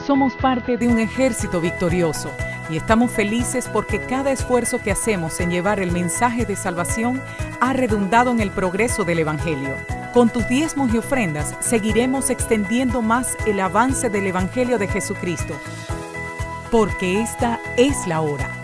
Somos parte de un ejército victorioso y estamos felices porque cada esfuerzo que hacemos en llevar el mensaje de salvación ha redundado en el progreso del Evangelio. Con tus diezmos y ofrendas seguiremos extendiendo más el avance del Evangelio de Jesucristo, porque esta es la hora.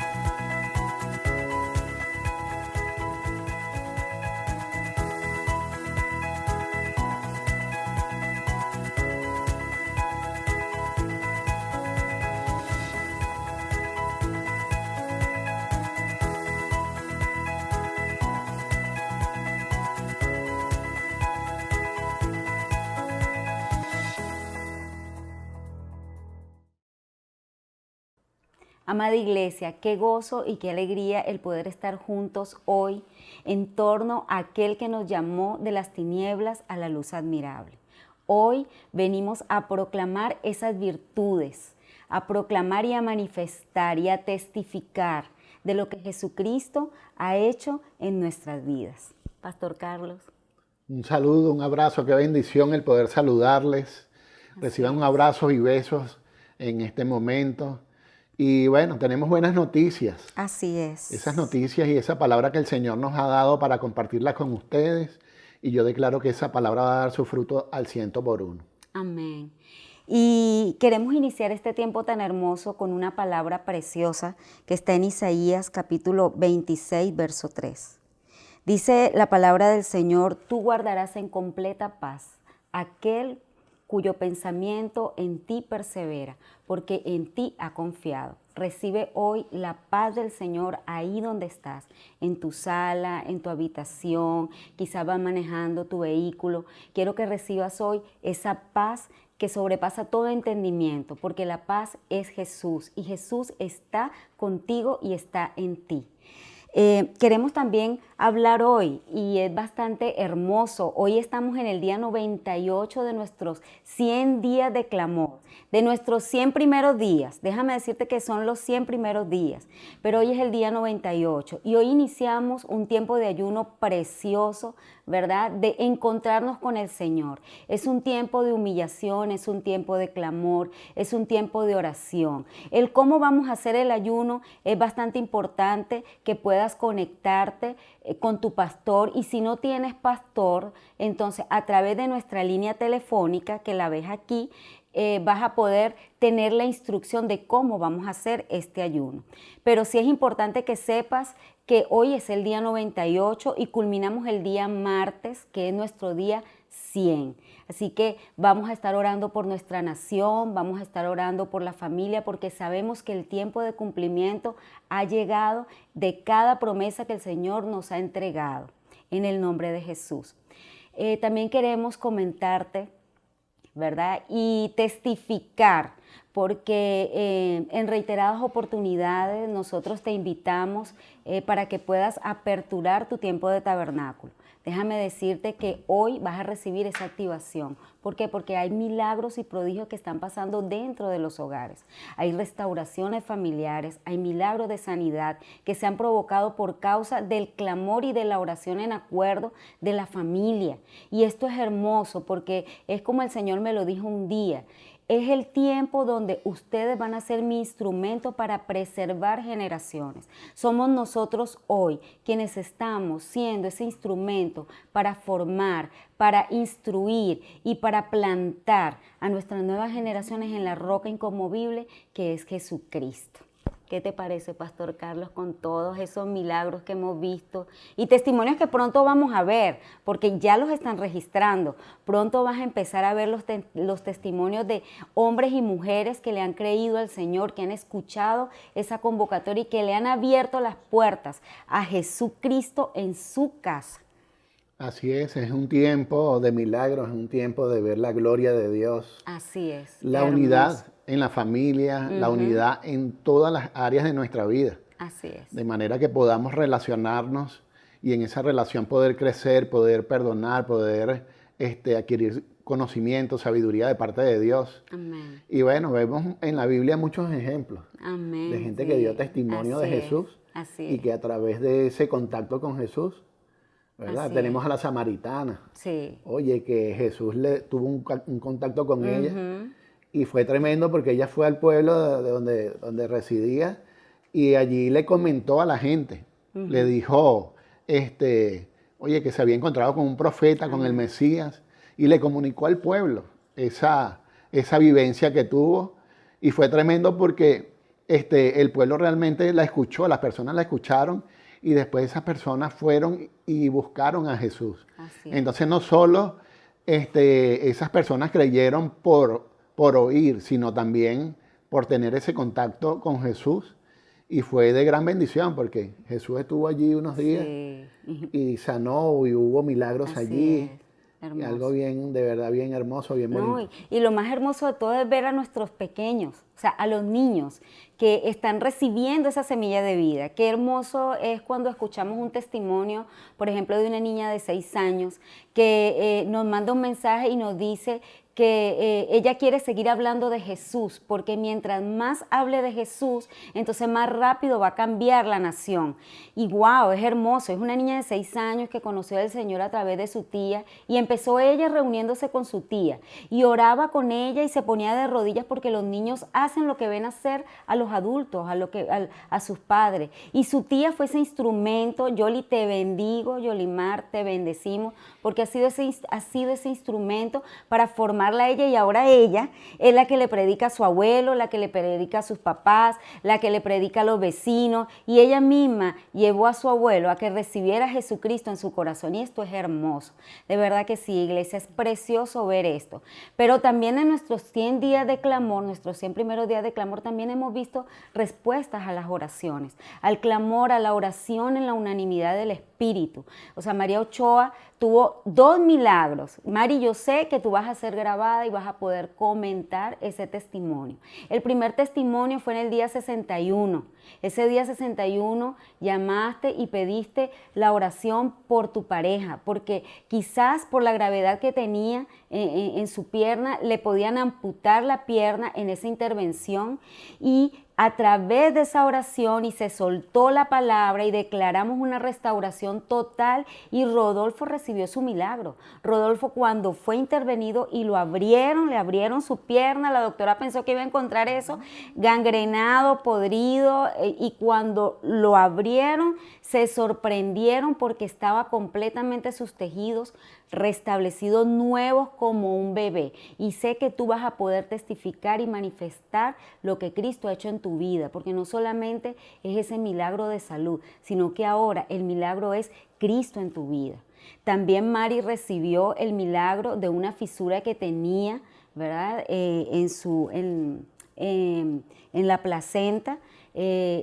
Amada Iglesia, qué gozo y qué alegría el poder estar juntos hoy en torno a aquel que nos llamó de las tinieblas a la luz admirable. Hoy venimos a proclamar esas virtudes, a proclamar y a manifestar y a testificar de lo que Jesucristo ha hecho en nuestras vidas. Pastor Carlos. Un saludo, un abrazo, qué bendición el poder saludarles. Reciban un abrazo y besos en este momento. Y bueno, tenemos buenas noticias. Así es. Esas noticias y esa palabra que el Señor nos ha dado para compartirla con ustedes. Y yo declaro que esa palabra va a dar su fruto al 100%. Amén. Y queremos iniciar este tiempo tan hermoso con una palabra preciosa que está en Isaías capítulo 26, verso 3. Dice la palabra del Señor: tú guardarás en completa paz aquel cuyo pensamiento en ti persevera, porque en ti ha confiado. Recibe hoy la paz del Señor ahí donde estás, en tu sala, en tu habitación, quizá vas manejando tu vehículo. Quiero que recibas hoy esa paz que sobrepasa todo entendimiento, porque la paz es Jesús y Jesús está contigo y está en ti. Queremos también hablar hoy, y es bastante hermoso. Hoy estamos en el día 98 de nuestros 100 días de clamor, de nuestros 100 primeros días. Déjame decirte que son los 100 primeros días, pero hoy es el día 98 y hoy iniciamos un tiempo de ayuno precioso, ¿verdad? De encontrarnos con el Señor. Es un tiempo de humillación, es un tiempo de clamor, es un tiempo de oración. El cómo vamos a hacer el ayuno es bastante importante, que puedas conectarte con tu pastor, y si no tienes pastor, entonces a través de nuestra línea telefónica, que la ves aquí, vas a poder tener la instrucción de cómo vamos a hacer este ayuno. Pero sí es importante que sepas que hoy es el día 98 y culminamos el día martes, que es nuestro día 100. Así que vamos a estar orando por nuestra nación, vamos a estar orando por la familia, porque sabemos que el tiempo de cumplimiento ha llegado de cada promesa que el Señor nos ha entregado, en el nombre de Jesús. También queremos comentarte, ¿verdad? Y testificar, porque en reiteradas oportunidades nosotros te invitamos para que puedas aperturar tu tiempo de tabernáculo. Déjame decirte que hoy vas a recibir esa activación. ¿Por qué? Porque hay milagros y prodigios que están pasando dentro de los hogares. Hay restauraciones familiares, hay milagros de sanidad que se han provocado por causa del clamor y de la oración en acuerdo de la familia. Y esto es hermoso, porque es como el Señor me lo dijo un día. Es el tiempo donde ustedes van a ser mi instrumento para preservar generaciones. Somos nosotros hoy quienes estamos siendo ese instrumento para formar, para instruir y para plantar a nuestras nuevas generaciones en la roca inconmovible que es Jesucristo. ¿Qué te parece, Pastor Carlos, con todos esos milagros que hemos visto y testimonios que pronto vamos a ver, porque ya los están registrando? Pronto vas a empezar a ver los testimonios de hombres y mujeres que le han creído al Señor, que han escuchado esa convocatoria y que le han abierto las puertas a Jesucristo en su casa. Así es un tiempo de milagros, es un tiempo de ver la gloria de Dios. Así es. La unidad en la familia, la unidad en todas las áreas de nuestra vida. Así es. De manera que podamos relacionarnos y en esa relación poder crecer, poder perdonar, poder adquirir conocimiento, sabiduría de parte de Dios. Amén. Y bueno, vemos en la Biblia muchos ejemplos. Amén. De gente que dio testimonio de Jesús y que a través de ese contacto con Jesús, ¿verdad? Tenemos a la samaritana. Sí. Oye, que Jesús tuvo un contacto con ella, Y fue tremendo porque ella fue al pueblo donde residía y allí le comentó a la gente, le dijo, oye, que se había encontrado con un profeta, con el Mesías, y le comunicó al pueblo esa vivencia que tuvo. Y fue tremendo porque el pueblo realmente la escuchó, las personas la escucharon, y después esas personas fueron y buscaron a Jesús. Así es. Entonces no solo esas personas creyeron por oír, sino también por tener ese contacto con Jesús. Y fue de gran bendición porque Jesús estuvo allí unos días y sanó y hubo milagros allí. Y algo bien, de verdad, bien hermoso, bien bonito. Y lo más hermoso de todo es ver a nuestros pequeños, o sea, a los niños que están recibiendo esa semilla de vida. Qué hermoso es cuando escuchamos un testimonio, por ejemplo, de una niña de 6 años que nos manda un mensaje y nos dice que ella quiere seguir hablando de Jesús, porque mientras más hable de Jesús, entonces más rápido va a cambiar la nación. Y wow, es hermoso, es una niña de 6 años que conoció al Señor a través de su tía y empezó ella reuniéndose con su tía y oraba con ella y se ponía de rodillas porque los niños hacen lo que ven hacer a los adultos, a sus padres. Y su tía fue ese instrumento. Yoli, te bendigo, Yolimar, te bendecimos, porque ha sido ese instrumento para formar a ella, y ahora ella es la que le predica a su abuelo, la que le predica a sus papás, la que le predica a los vecinos, y ella misma llevó a su abuelo a que recibiera a Jesucristo en su corazón, y esto es hermoso. De verdad que sí, iglesia, es precioso ver esto. Pero también en nuestros 100 días de clamor, nuestros 100 primeros días de clamor, también hemos visto respuestas a las oraciones, al clamor, a la oración en la unanimidad del Espíritu. O sea, María Ochoa tuvo 2 milagros. Mari, yo sé que tú vas a ser grabada y vas a poder comentar ese testimonio. El primer testimonio fue en el día 61. Ese día 61 llamaste y pediste la oración por tu pareja, porque quizás por la gravedad que tenía en su pierna, le podían amputar la pierna en esa intervención, y a través de esa oración y se soltó la palabra y declaramos una restauración total, y Rodolfo recibió su milagro. Rodolfo, cuando fue intervenido y le abrieron su pierna, la doctora pensó que iba a encontrar eso gangrenado, podrido, y cuando lo abrieron se sorprendieron porque estaba completamente sus tejidos restablecidos, nuevos como un bebé. Y sé que tú vas a poder testificar y manifestar lo que Cristo ha hecho en tu vida, porque no solamente es ese milagro de salud, sino que ahora el milagro es Cristo en tu vida. También Mari recibió el milagro de una fisura que tenía, ¿verdad? En la placenta.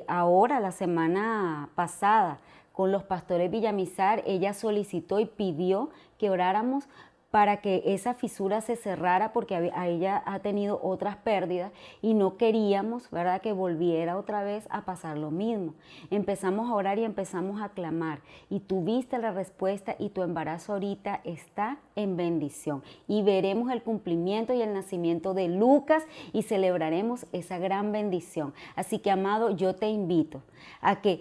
Ahora, la semana pasada, con los pastores Villamizar, ella solicitó y pidió que oráramos para que esa fisura se cerrara, porque a ella ha tenido otras pérdidas y no queríamos, ¿verdad?, que volviera otra vez a pasar lo mismo. Empezamos a orar y empezamos a clamar, y tuviste la respuesta, y tu embarazo ahorita está en bendición. Y veremos el cumplimiento y el nacimiento de Lucas y celebraremos esa gran bendición. Así que, amado, yo te invito a que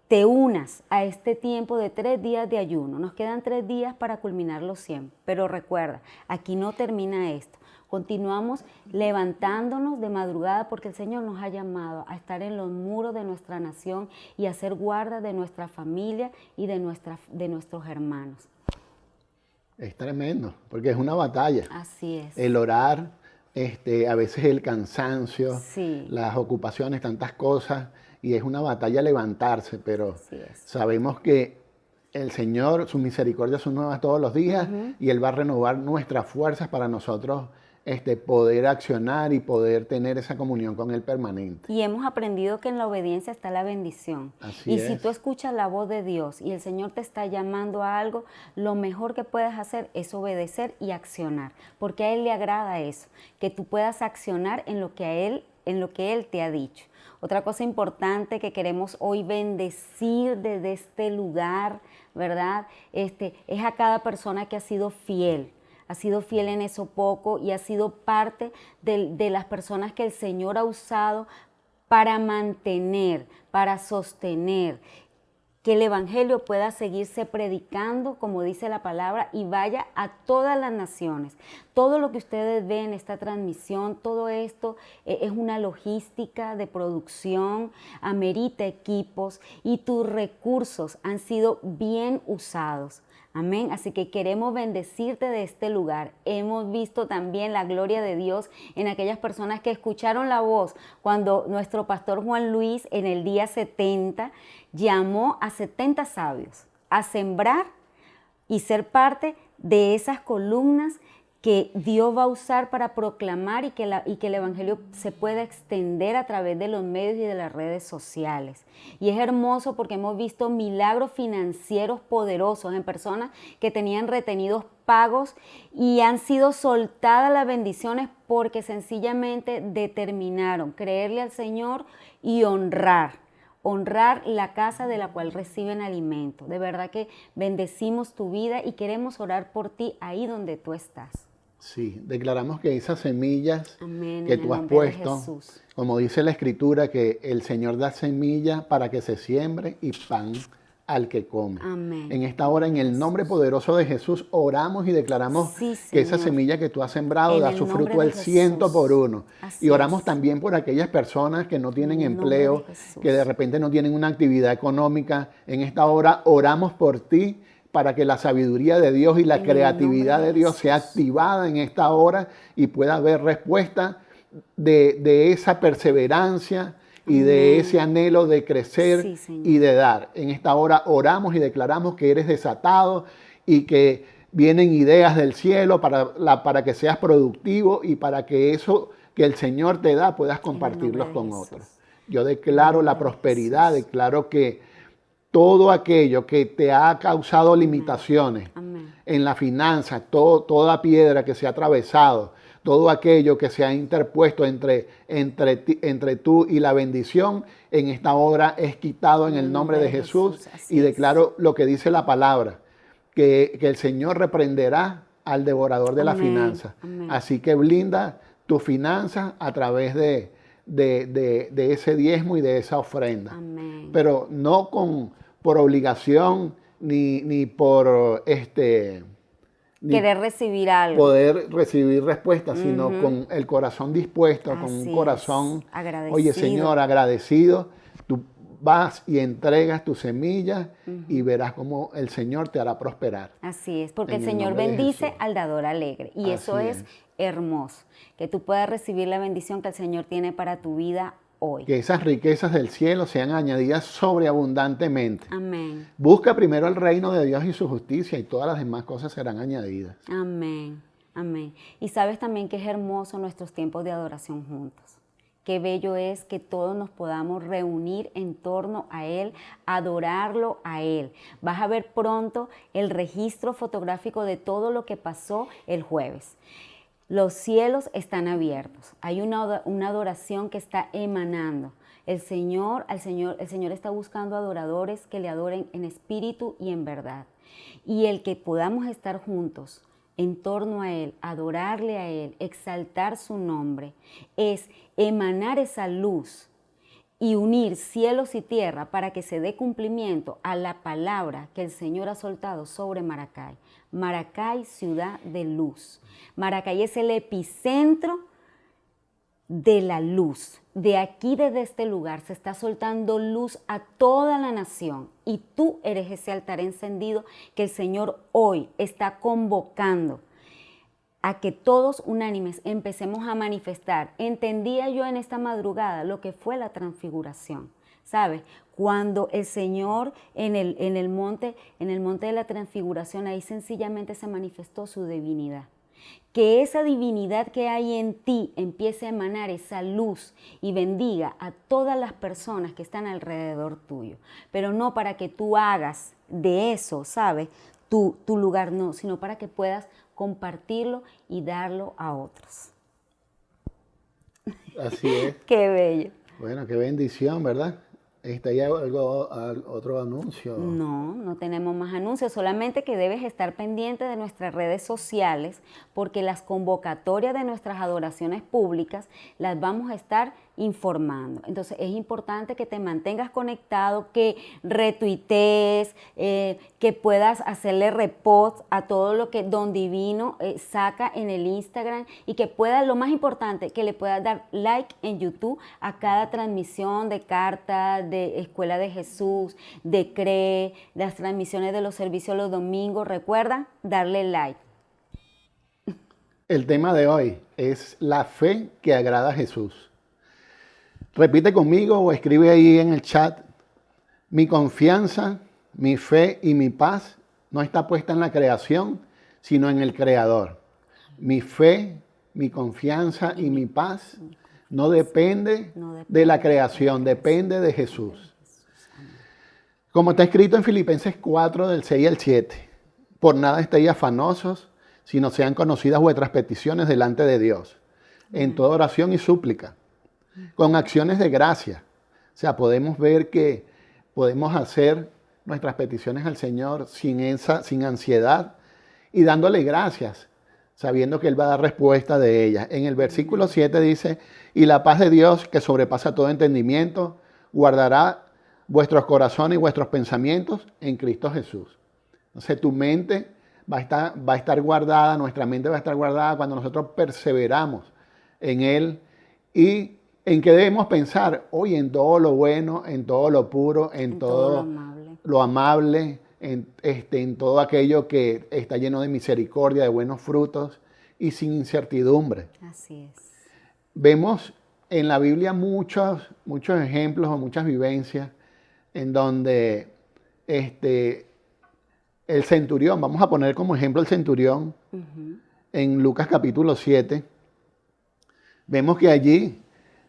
te unas a este tiempo de 3 días de ayuno. Nos quedan 3 días para culminar los 100, pero recuerda, aquí no termina esto. Continuamos levantándonos de madrugada porque el Señor nos ha llamado a estar en los muros de nuestra nación y a ser guarda de nuestra familia y de nuestros hermanos. Es tremendo, porque es una batalla. Así es. El orar, a veces el cansancio, sí, las ocupaciones, tantas cosas, y es una batalla levantarse, pero sabemos que el Señor, sus misericordias son nuevas todos los días, y Él va a renovar nuestras fuerzas para nosotros poder accionar y poder tener esa comunión con Él permanente. Y hemos aprendido que en la obediencia está la bendición. Así es. Si tú escuchas la voz de Dios y el Señor te está llamando a algo, lo mejor que puedes hacer es obedecer y accionar, porque a Él le agrada eso, que tú puedas accionar en lo que Él te ha dicho. Otra cosa importante que queremos hoy bendecir desde este lugar, ¿verdad? Es a cada persona que ha sido fiel en eso poco y ha sido parte de las personas que el Señor ha usado para mantener, para sostener. que el Evangelio pueda seguirse predicando, como dice la palabra, y vaya a todas las naciones. Todo lo que ustedes ven en esta transmisión, todo esto es una logística de producción, amerita equipos y tus recursos han sido bien usados. Amén. Así que queremos bendecirte de este lugar. Hemos visto también la gloria de Dios en aquellas personas que escucharon la voz cuando nuestro pastor Juan Luis en el día 70 llamó a 70 sabios a sembrar y ser parte de esas columnas que Dios va a usar para proclamar y que el Evangelio se pueda extender a través de los medios y de las redes sociales. Y es hermoso porque hemos visto milagros financieros poderosos en personas que tenían retenidos pagos y han sido soltadas las bendiciones porque sencillamente determinaron creerle al Señor y honrar la casa de la cual reciben alimento. De verdad que bendecimos tu vida y queremos orar por ti ahí donde tú estás. Sí, declaramos que esas semillas Amén, que tú has puesto, como dice la Escritura, que el Señor da semilla para que se siembre y pan al que come. Amén. En esta hora, en el nombre poderoso de Jesús, oramos y declaramos que esa semilla que tú has sembrado da su fruto al 100%. Y oramos también por aquellas personas que no tienen empleo, que de repente no tienen una actividad económica. En esta hora oramos por ti, para que la sabiduría de Dios y la creatividad de Dios sea activada en esta hora y pueda haber respuesta de esa perseverancia y de ese anhelo de crecer y de dar. En esta hora oramos y declaramos que eres desatado y que vienen ideas del cielo para que seas productivo y para que eso que el Señor te da puedas compartirlos con otros. Yo declaro la prosperidad, declaro que todo aquello que te ha causado limitaciones en la finanza, toda piedra que se ha atravesado, todo aquello que se ha interpuesto entre tú y la bendición, en esta hora es quitado en el nombre de Jesús. Y declaro lo que dice la palabra, que el Señor reprenderá al devorador de la finanza. Así que blinda tu finanza a través de ese diezmo y de esa ofrenda. Pero no por obligación ni por querer recibir algo, poder recibir respuestas, sino con el corazón dispuesto, con un corazón agradecido. Oye, Señor, agradecido. Tú vas y entregas tu semilla y verás cómo el Señor te hará prosperar. Así es, porque el Señor bendice al dador alegre y eso es hermoso, que tú puedas recibir la bendición que el Señor tiene para tu vida hoy. Que esas riquezas del cielo sean añadidas sobreabundantemente. Amén. Busca primero el reino de Dios y su justicia y todas las demás cosas serán añadidas. Amén. Amén. Y sabes también que es hermoso nuestros tiempos de adoración juntos. Qué bello es que todos nos podamos reunir en torno a Él, adorarlo a Él. Vas a ver pronto el registro fotográfico de todo lo que pasó el jueves. Los cielos están abiertos. Hay una adoración que está emanando. El Señor está buscando adoradores que le adoren en espíritu y en verdad. Y el que podamos estar juntos en torno a Él, adorarle a Él, exaltar su nombre, es emanar esa luz y unir cielos y tierra para que se dé cumplimiento a la palabra que el Señor ha soltado sobre Maracay. Maracay, ciudad de luz. Maracay es el epicentro de la luz. De aquí, desde este lugar, se está soltando luz a toda la nación. Y tú eres ese altar encendido que el Señor hoy está convocando a que todos unánimes empecemos a manifestar. Entendía yo en esta madrugada lo que fue la transfiguración. ¿Sabes? Cuando el Señor en el monte de la transfiguración, ahí sencillamente se manifestó su divinidad. Que esa divinidad que hay en ti empiece a emanar esa luz y bendiga a todas las personas que están alrededor tuyo. Pero no para que tú hagas de eso, ¿sabes? Tu lugar, no, sino para que puedas compartirlo y darlo a otros. Así es. Qué bello. Bueno, qué bendición, ¿verdad? ¿Hay otro anuncio? No tenemos más anuncios, solamente que debes estar pendiente de nuestras redes sociales porque las convocatorias de nuestras adoraciones públicas las vamos a estar informando. Entonces es importante que te mantengas conectado, que retuitees, que puedas hacerle repost a todo lo que Don Divino saca en el Instagram y que puedas, lo más importante, que le puedas dar like en YouTube a cada transmisión de cartas, de Escuela de Jesús, de CRE, las transmisiones de los servicios los domingos. Recuerda darle like. El tema de hoy es la fe que agrada a Jesús. Repite conmigo o escribe ahí en el chat: mi confianza, mi fe y mi paz no está puesta en la creación, sino en el Creador. Mi fe, mi confianza y mi paz no depende de la creación, depende de Jesús. Como está escrito en Filipenses 4, del 6 al 7, por nada estéis afanosos, sino sean conocidas vuestras peticiones delante de Dios, en toda oración y súplica, con acciones de gracia. O sea, podemos ver que podemos hacer nuestras peticiones al Señor sin ansiedad y dándole gracias, sabiendo que Él va a dar respuesta de ellas. En el versículo 7 dice: y la paz de Dios, que sobrepasa todo entendimiento, guardará vuestros corazones y vuestros pensamientos en Cristo Jesús. Entonces tu mente va a estar guardada, nuestra mente va a estar guardada cuando nosotros perseveramos en Él. ¿Y en qué debemos pensar? Hoy en todo lo bueno, en todo lo puro, en todo lo amable, en todo aquello que está lleno de misericordia, de buenos frutos y sin incertidumbre. Así es. Vemos en la Biblia muchos ejemplos o muchas vivencias en donde el centurión, vamos a poner como ejemplo el centurión, en Lucas capítulo 7, vemos que allí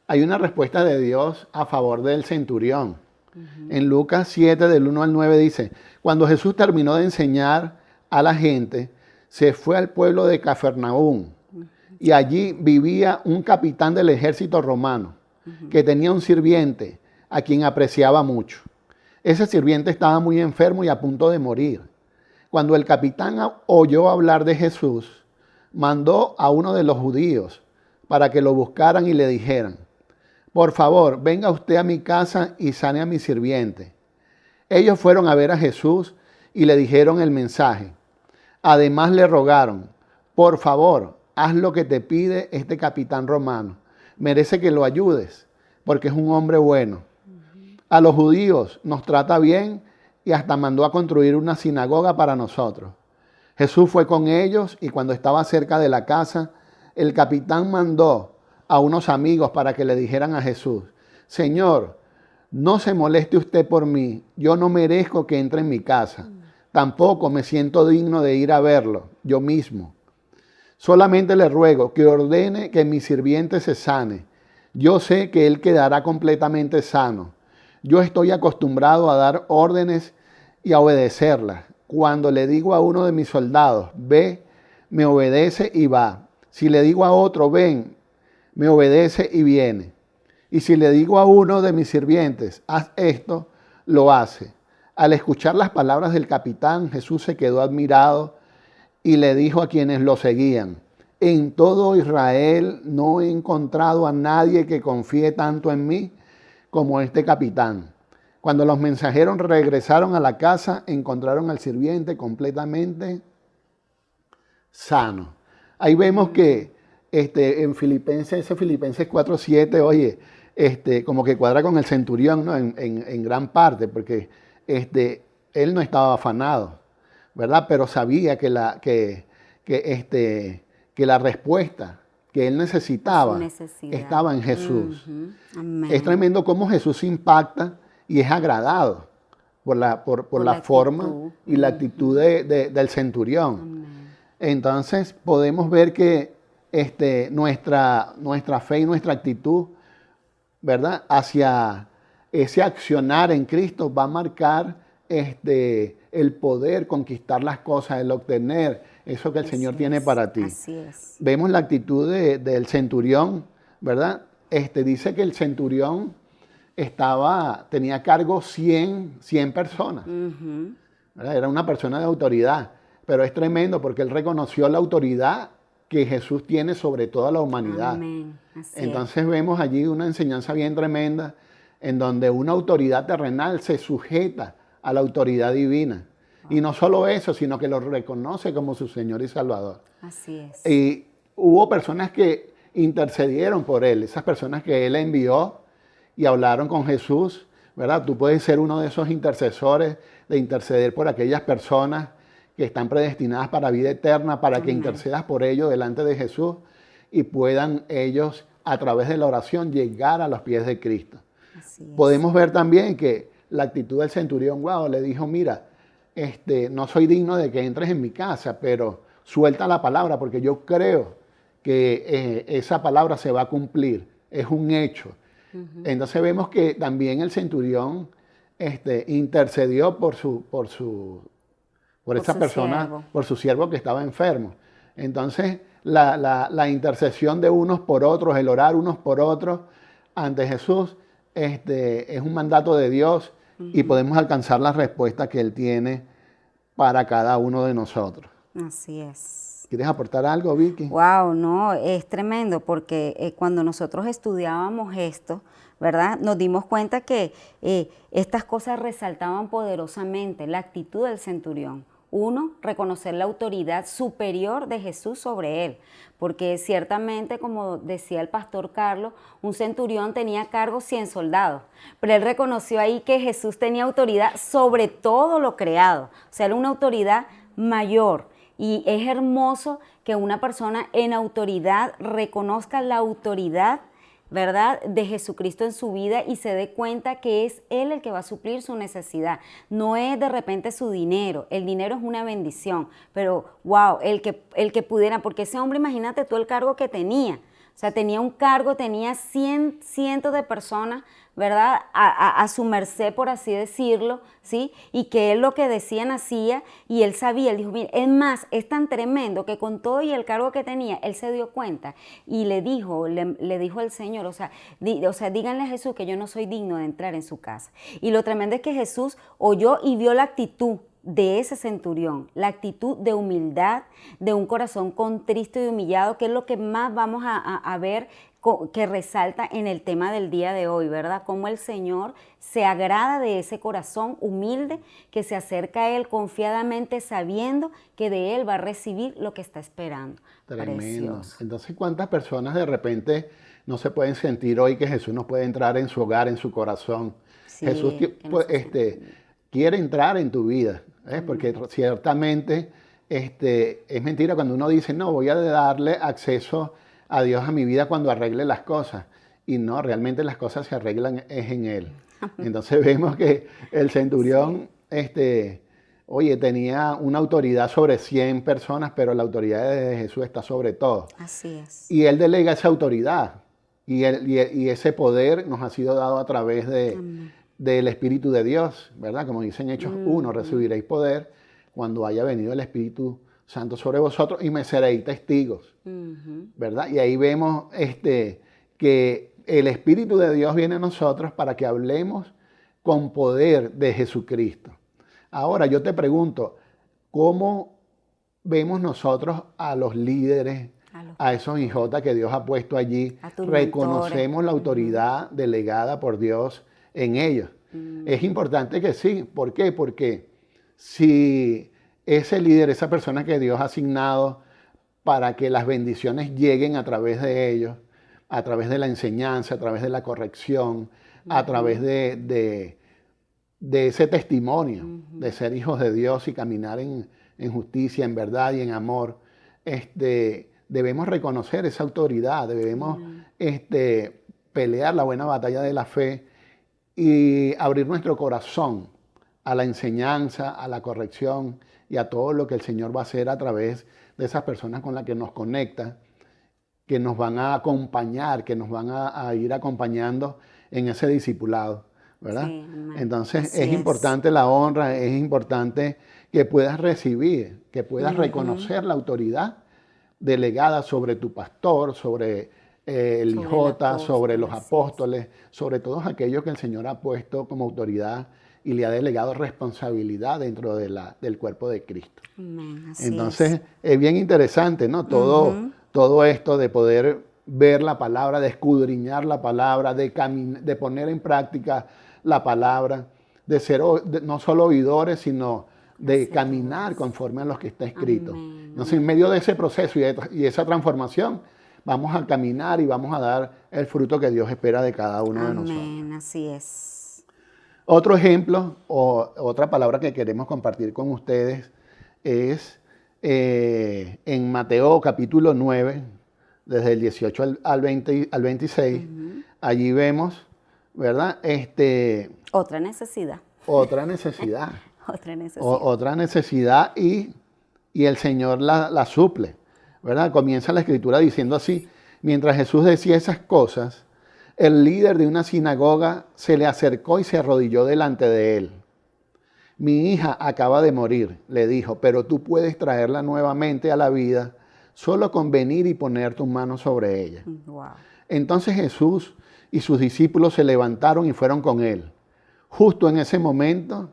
hay una respuesta de Dios a favor del centurión. En Lucas 7, del 1 al 9 dice: cuando Jesús terminó de enseñar a la gente, se fue al pueblo de Cafarnaúm, y allí vivía un capitán del ejército romano, que tenía un sirviente a quien apreciaba mucho. Ese sirviente estaba muy enfermo y a punto de morir. Cuando el capitán oyó hablar de Jesús, mandó a uno de los judíos para que lo buscaran y le dijeran: por favor, venga usted a mi casa y sane a mi sirviente. Ellos fueron a ver a Jesús y le dijeron el mensaje. Además le rogaron: por favor, haz lo que te pide este capitán romano. Merece que lo ayudes, porque es un hombre bueno. A los judíos nos trata bien y hasta mandó a construir una sinagoga para nosotros. Jesús fue con ellos y cuando estaba cerca de la casa, el capitán mandó a unos amigos para que le dijeran a Jesús: Señor, no se moleste usted por mí, yo no merezco que entre en mi casa, tampoco me siento digno de ir a verlo yo mismo. Solamente le ruego que ordene que mi sirviente se sane. Yo sé que él quedará completamente sano. Yo estoy acostumbrado a dar órdenes y a obedecerlas. Cuando le digo a uno de mis soldados: ve, me obedece y va. Si le digo a otro: ven, me obedece y viene. Y si le digo a uno de mis sirvientes: haz esto, lo hace. Al escuchar las palabras del capitán, Jesús se quedó admirado y le dijo a quienes lo seguían: en todo Israel no he encontrado a nadie que confíe tanto en mí como este capitán. Cuando los mensajeros regresaron a la casa, encontraron al sirviente completamente sano. Ahí vemos que en Filipenses 4:7, oye, como que cuadra con el centurión, ¿no? en gran parte, porque él no estaba afanado, ¿verdad? Pero sabía que la respuesta que él necesitaba estaba en Jesús. Es tremendo cómo Jesús impacta y es agradado por la forma y la actitud del centurión. Amén. Entonces podemos ver que nuestra fe y nuestra actitud, ¿verdad?, hacia ese accionar en Cristo va a marcar el poder conquistar las cosas, el obtener eso que el Señor tiene para ti. Así es. Vemos la actitud del centurión, ¿verdad? Dice que el centurión tenía a cargo 100 personas. ¿Verdad? Era una persona de autoridad, pero es tremendo porque él reconoció la autoridad que Jesús tiene sobre toda la humanidad. Amén. Así Entonces vemos allí una enseñanza bien tremenda en donde una autoridad terrenal se sujeta a la autoridad divina. Y no solo eso, sino que lo reconoce como su Señor y Salvador. Así es. Y hubo personas que intercedieron por él, esas personas que él envió y hablaron con Jesús, ¿verdad? Tú puedes ser uno de esos intercesores, de interceder por aquellas personas que están predestinadas para vida eterna, para que intercedas por ellos delante de Jesús y puedan ellos, a través de la oración, llegar a los pies de Cristo. Así es. Podemos ver también que la actitud del centurión, wow, le dijo, mira, no soy digno de que entres en mi casa, pero suelta la palabra porque yo creo que esa palabra se va a cumplir, es un hecho. Entonces vemos que también el centurión intercedió por esa persona, siervo. por su siervo que estaba enfermo. Entonces la intercesión de unos por otros, el orar unos por otros ante Jesús, es un mandato de Dios y podemos alcanzar la respuesta que Él tiene para cada uno de nosotros. Así es. ¿Quieres aportar algo, Vicky? Wow, no, es tremendo porque cuando nosotros estudiábamos esto, ¿verdad? Nos dimos cuenta que estas cosas resaltaban poderosamente la actitud del centurión. Uno, reconocer la autoridad superior de Jesús sobre él, porque ciertamente, como decía el pastor Carlos, un centurión tenía a cargo 100 soldados, pero él reconoció ahí que Jesús tenía autoridad sobre todo lo creado, o sea, era una autoridad mayor. Y es hermoso que una persona en autoridad reconozca la autoridad, ¿verdad?, de Jesucristo en su vida y se dé cuenta que es Él el que va a suplir su necesidad. No es de repente su dinero. El dinero es una bendición, pero wow, el que pudiera, porque ese hombre, imagínate tú el cargo que tenía. O sea, tenía un cargo, tenía cientos de personas, ¿verdad?, a su merced, por así decirlo, ¿sí? Y que él lo que decían hacía, y él sabía, él dijo, mire, es más, es tan tremendo que con todo y el cargo que tenía, él se dio cuenta y le dijo al Señor, o sea, díganle a Jesús que yo no soy digno de entrar en su casa. Y lo tremendo es que Jesús oyó y vio la actitud de ese centurión, la actitud de humildad, de un corazón contristo y humillado, que es lo que más vamos a ver que resalta en el tema del día de hoy, ¿verdad? Cómo el Señor se agrada de ese corazón humilde que se acerca a Él confiadamente sabiendo que de Él va a recibir lo que está esperando. Tremendo. Precioso. Entonces, ¿cuántas personas de repente no se pueden sentir hoy que Jesús no puede entrar en su hogar, en su corazón? Sí, Jesús quiere entrar en tu vida, porque ciertamente es mentira cuando uno dice, no, voy a darle acceso a Dios a mi vida cuando arregle las cosas. Y no, realmente las cosas se arreglan es en Él. Entonces vemos que el centurión, tenía una autoridad sobre 100 personas, pero la autoridad de Jesús está sobre todo. Así es. Y Él delega esa autoridad. Y ese poder nos ha sido dado a través del Espíritu de Dios, ¿verdad? Como dicen Hechos 1, recibiréis poder cuando haya venido el Espíritu Santo sobre vosotros y me seréis testigos, ¿verdad? Y ahí vemos que el Espíritu de Dios viene a nosotros para que hablemos con poder de Jesucristo. Ahora yo te pregunto, ¿cómo vemos nosotros a los líderes, a esos IJ que Dios ha puesto allí? Reconocemos la autoridad delegada por Dios en ellos. Es importante que sí. ¿Por qué? Porque si ese líder, esa persona que Dios ha asignado para que las bendiciones lleguen a través de ellos, a través de la enseñanza, a través de la corrección, a través de ese testimonio de ser hijos de Dios y caminar en justicia, en verdad y en amor, debemos reconocer esa autoridad, debemos pelear la buena batalla de la fe y abrir nuestro corazón a la enseñanza, a la corrección y a todo lo que el Señor va a hacer a través de esas personas con las que nos conecta, que nos van a acompañar, que nos van a ir acompañando en ese discipulado, ¿verdad? Sí, entonces es importante la honra, es importante que puedas recibir, que puedas reconocer la autoridad delegada sobre tu pastor, sobre el IJ, sobre los apóstoles, sobre todos aquellos que el Señor ha puesto como autoridad y le ha delegado responsabilidad dentro del cuerpo de Cristo. Entonces es bien interesante, ¿no? Todo esto de poder ver la palabra, de escudriñar la palabra, de poner en práctica la palabra, de ser no solo oidores, sino de caminar conforme a lo que está escrito. Amén. Entonces, en medio de ese proceso y esa transformación, vamos a caminar y vamos a dar el fruto que Dios espera de cada uno de nosotros. Amén, así es. Otro ejemplo o otra palabra que queremos compartir con ustedes es en Mateo capítulo 9, desde el 18 al 26. Allí vemos, ¿verdad? Otra necesidad. Otra necesidad. Otra necesidad. Otra necesidad y el Señor la suple, ¿verdad? Comienza la escritura diciendo así: mientras Jesús decía esas cosas, el líder de una sinagoga se le acercó y se arrodilló delante de él. Mi hija acaba de morir, le dijo, pero tú puedes traerla nuevamente a la vida solo con venir y poner tus manos sobre ella. Wow. Entonces Jesús y sus discípulos se levantaron y fueron con él. Justo en ese momento,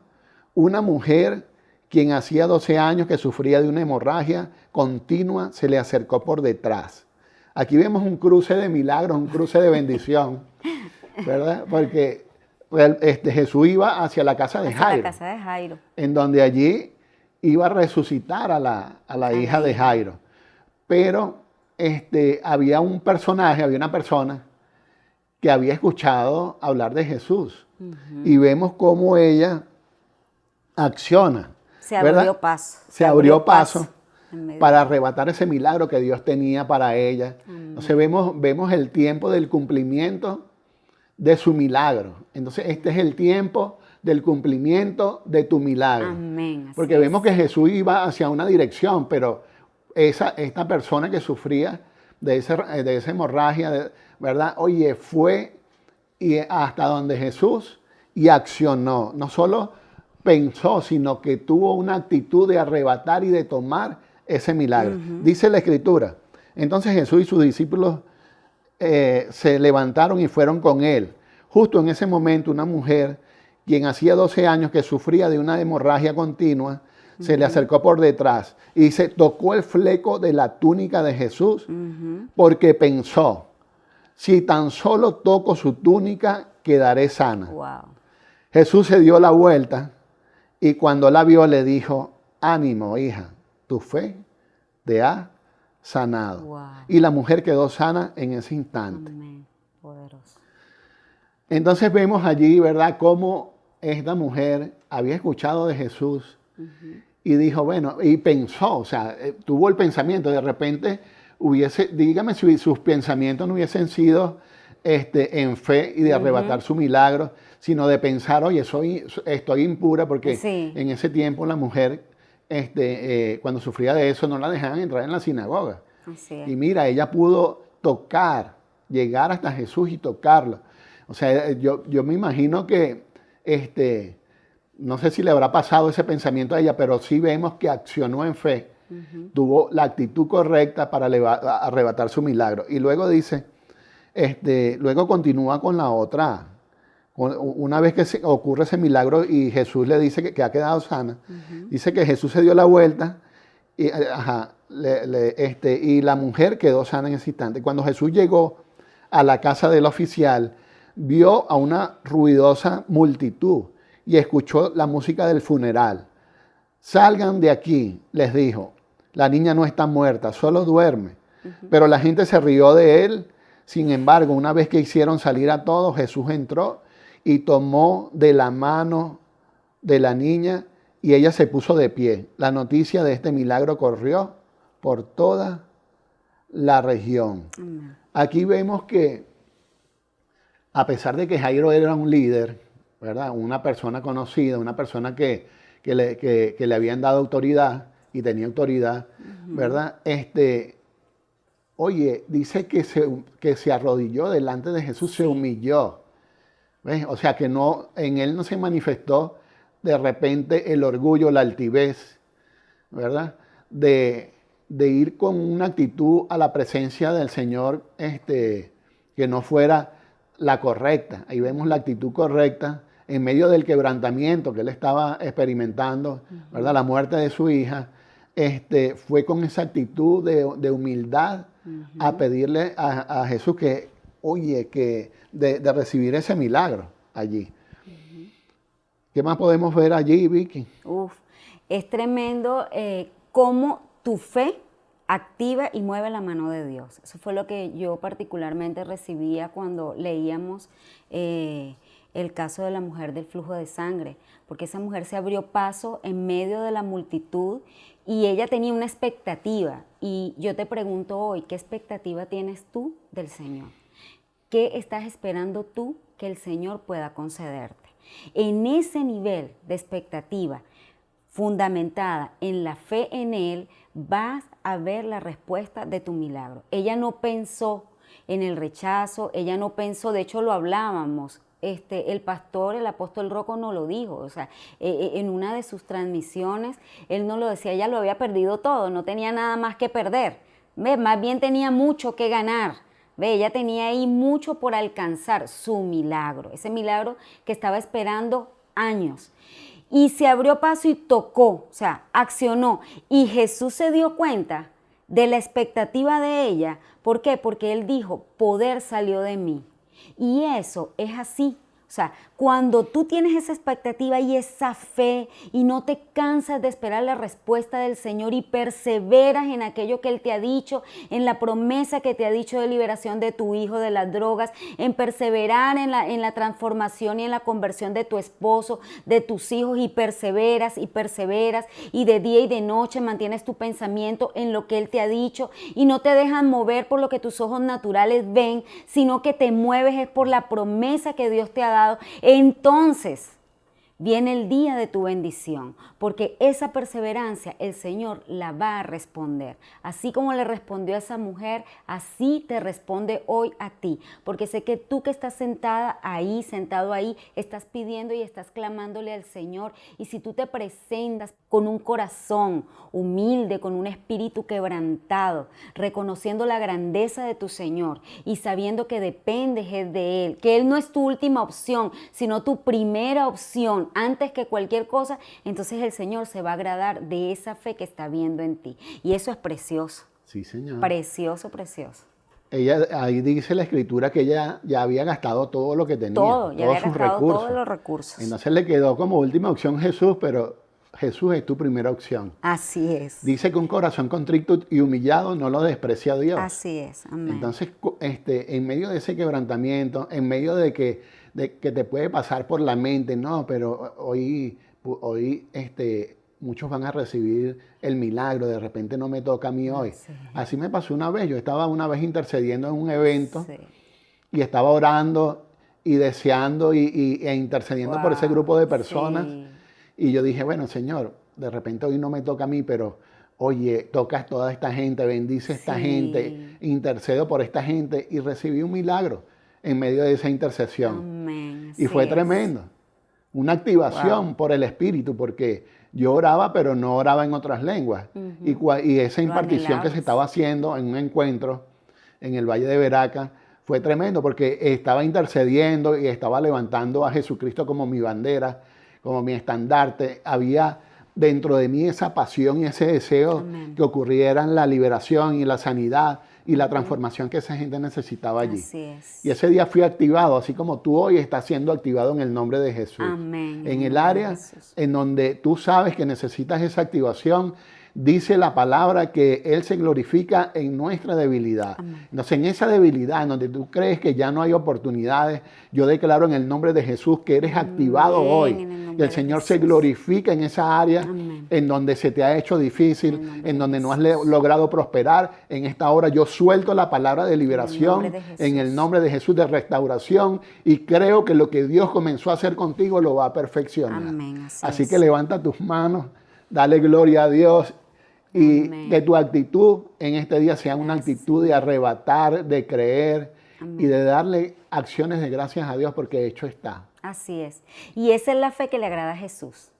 una mujer, quien hacía 12 años que sufría de una hemorragia continua, se le acercó por detrás. Aquí vemos un cruce de milagros, un cruce de bendición, ¿verdad? Porque Jesús iba hacia la casa de Jairo. La casa de Jairo. En donde allí iba a resucitar a la hija de Jairo. Pero había un personaje, había una persona que había escuchado hablar de Jesús. Y vemos cómo ella acciona. Se abrió ¿verdad? paso. Se abrió paso para arrebatar ese milagro que Dios tenía para ella. Entonces vemos el tiempo del cumplimiento de su milagro. Entonces este es el tiempo del cumplimiento de tu milagro. Amén. Porque vemos que Jesús iba hacia una dirección, pero esta persona que sufría de esa hemorragia, ¿verdad? Oye, fue y hasta donde Jesús y accionó. No solo pensó, sino que tuvo una actitud de arrebatar y de tomar ese milagro. Dice la Escritura. Entonces Jesús y sus discípulos se levantaron y fueron con él. Justo en ese momento, una mujer, quien hacía 12 años que sufría de una hemorragia continua, se le acercó por detrás y se tocó el fleco de la túnica de Jesús porque pensó, si tan solo toco su túnica, quedaré sana. Wow. Jesús se dio la vuelta y cuando la vio le dijo, ánimo, hija, tu fe te ha sanado. Wow. Y la mujer quedó sana en ese instante. Amén. Poderoso. Entonces vemos allí, ¿verdad?, cómo esta mujer había escuchado de Jesús y dijo, bueno, y pensó, o sea, tuvo el pensamiento, de repente dígame si sus pensamientos no hubiesen sido en fe y de arrebatar su milagro, sino de pensar, oye, estoy impura, porque en ese tiempo la mujer, cuando sufría de eso, no la dejaban entrar en la sinagoga. Así es. Y mira, ella pudo llegar hasta Jesús y tocarlo. O sea, yo me imagino que, no sé si le habrá pasado ese pensamiento a ella, pero sí vemos que accionó en fe, tuvo la actitud correcta para arrebatar su milagro. Y luego dice, luego continúa con la otra. Una vez que ocurre ese milagro y Jesús le dice que ha quedado sana, dice que Jesús se dio la vuelta y, y la mujer quedó sana en ese instante. Cuando Jesús llegó a la casa del oficial, vio a una ruidosa multitud y escuchó la música del funeral. Salgan de aquí, les dijo. La niña no está muerta, solo duerme. Pero la gente se rió de él. Sin embargo, una vez que hicieron salir a todos, Jesús entró y tomó de la mano de la niña y ella se puso de pie. La noticia de este milagro corrió por toda la región. Aquí vemos que, a pesar de que Jairo era un líder, ¿verdad?, una persona conocida, una persona que le habían dado autoridad y tenía autoridad, ¿verdad? Oye, dice que se arrodilló delante de Jesús, se humilló. ¿Ves? O sea, que en él no se manifestó de repente el orgullo, la altivez, ¿verdad? De ir con una actitud a la presencia del Señor que no fuera la correcta. Ahí vemos la actitud correcta en medio del quebrantamiento que él estaba experimentando, ¿verdad? La muerte de su hija, fue con esa actitud de humildad a pedirle a Jesús que, oye, que de recibir ese milagro allí. ¿Qué más podemos ver allí, Vicky? Es tremendo cómo tu fe activa y mueve la mano de Dios. Eso fue lo que yo particularmente recibía cuando leíamos el caso de la mujer del flujo de sangre, porque esa mujer se abrió paso en medio de la multitud y ella tenía una expectativa. Y yo te pregunto hoy, ¿qué expectativa tienes tú del Señor? ¿Qué estás esperando tú que el Señor pueda concederte? En ese nivel de expectativa fundamentada en la fe en Él, vas a ver la respuesta de tu milagro. Ella no pensó en el rechazo, ella no pensó, de hecho lo hablábamos, el pastor, el apóstol Rocco no lo dijo, o sea, en una de sus transmisiones, él no lo decía, ella lo había perdido todo, no tenía nada más que perder, ¿ves? Más bien tenía mucho que ganar. Ve, ella tenía ahí mucho por alcanzar, su milagro, ese milagro que estaba esperando años. Y se abrió paso y tocó, o sea, accionó. Y Jesús se dio cuenta de la expectativa de ella. ¿Por qué? Porque Él dijo, poder salió de mí. Y eso es así. O sea, cuando tú tienes esa expectativa y esa fe y no te cansas de esperar la respuesta del Señor y perseveras en aquello que Él te ha dicho, en la promesa que te ha dicho de liberación de tu hijo de las drogas, en perseverar en la transformación y en la conversión de tu esposo, de tus hijos, y perseveras y de día y de noche mantienes tu pensamiento en lo que Él te ha dicho y no te dejan mover por lo que tus ojos naturales ven, sino que te mueves es por la promesa que Dios te ha dado. Entonces viene el día de tu bendición, porque esa perseverancia el Señor la va a responder. Así como le respondió a esa mujer, así te responde hoy a ti, porque sé que tú que estás sentada ahí, sentado ahí, estás pidiendo y estás clamándole al Señor. Y si tú te presentas con un corazón humilde, con un espíritu quebrantado, reconociendo la grandeza de tu Señor y sabiendo que dependes de Él, que Él no es tu última opción, sino tu primera opción, antes que cualquier cosa, entonces el Señor se va a agradar de esa fe que está viendo en ti. Y eso es precioso. Sí, Señor. Precioso, precioso. Ella, ahí dice la Escritura que ella ya había gastado todo lo que tenía. Todo, ya había sus gastado recursos. todos los recursos. Entonces le quedó como última opción Jesús, pero Jesús es tu primera opción. Así es. Dice que un corazón contrito y humillado no lo desprecia Dios. Así es, amén. Entonces, en medio de ese quebrantamiento, en medio de que te puede pasar por la mente, no, pero hoy muchos van a recibir el milagro, de repente no me toca a mí hoy. Sí. Así me pasó una vez, yo estaba una vez intercediendo en un evento Sí. y estaba orando y deseando e intercediendo por ese grupo de personas. Sí. Y yo dije, bueno, Señor, de repente hoy no me toca a mí, pero oye, tocas toda esta gente, bendice a esta gente, intercedo por esta gente, y recibí un milagro en medio de esa intercesión. Amén. Y fue tremendo. Una activación por el Espíritu, porque yo oraba, pero no oraba en otras lenguas. Y esa impartición que se estaba haciendo en un encuentro en el Valle de Veraca fue tremendo, porque estaba intercediendo y estaba levantando a Jesucristo como mi bandera, como mi estandarte. Había dentro de mí esa pasión y ese deseo que ocurrieran la liberación y la sanidad y la transformación que esa gente necesitaba allí. Así es. Y ese día fui activado, así como tú hoy estás siendo activado en el nombre de Jesús. Amén. En el área en donde tú sabes que necesitas esa activación, dice la palabra que Él se glorifica en nuestra debilidad. Amén. Entonces, en esa debilidad, en donde tú crees que ya no hay oportunidades, yo declaro en el nombre de Jesús que eres activado hoy. Y el Señor se glorifica en esa área en donde se te ha hecho difícil, en donde no has logrado prosperar. En esta hora yo suelto la palabra de liberación en el nombre de Jesús, de restauración, y creo que lo que Dios comenzó a hacer contigo lo va a perfeccionar. Amén. Así que levanta tus manos, dale gloria a Dios. Y que tu actitud en este día sea una actitud de arrebatar, de creer y de darle acciones de gracias a Dios, porque hecho está. Así es. Y esa es la fe que le agrada a Jesús.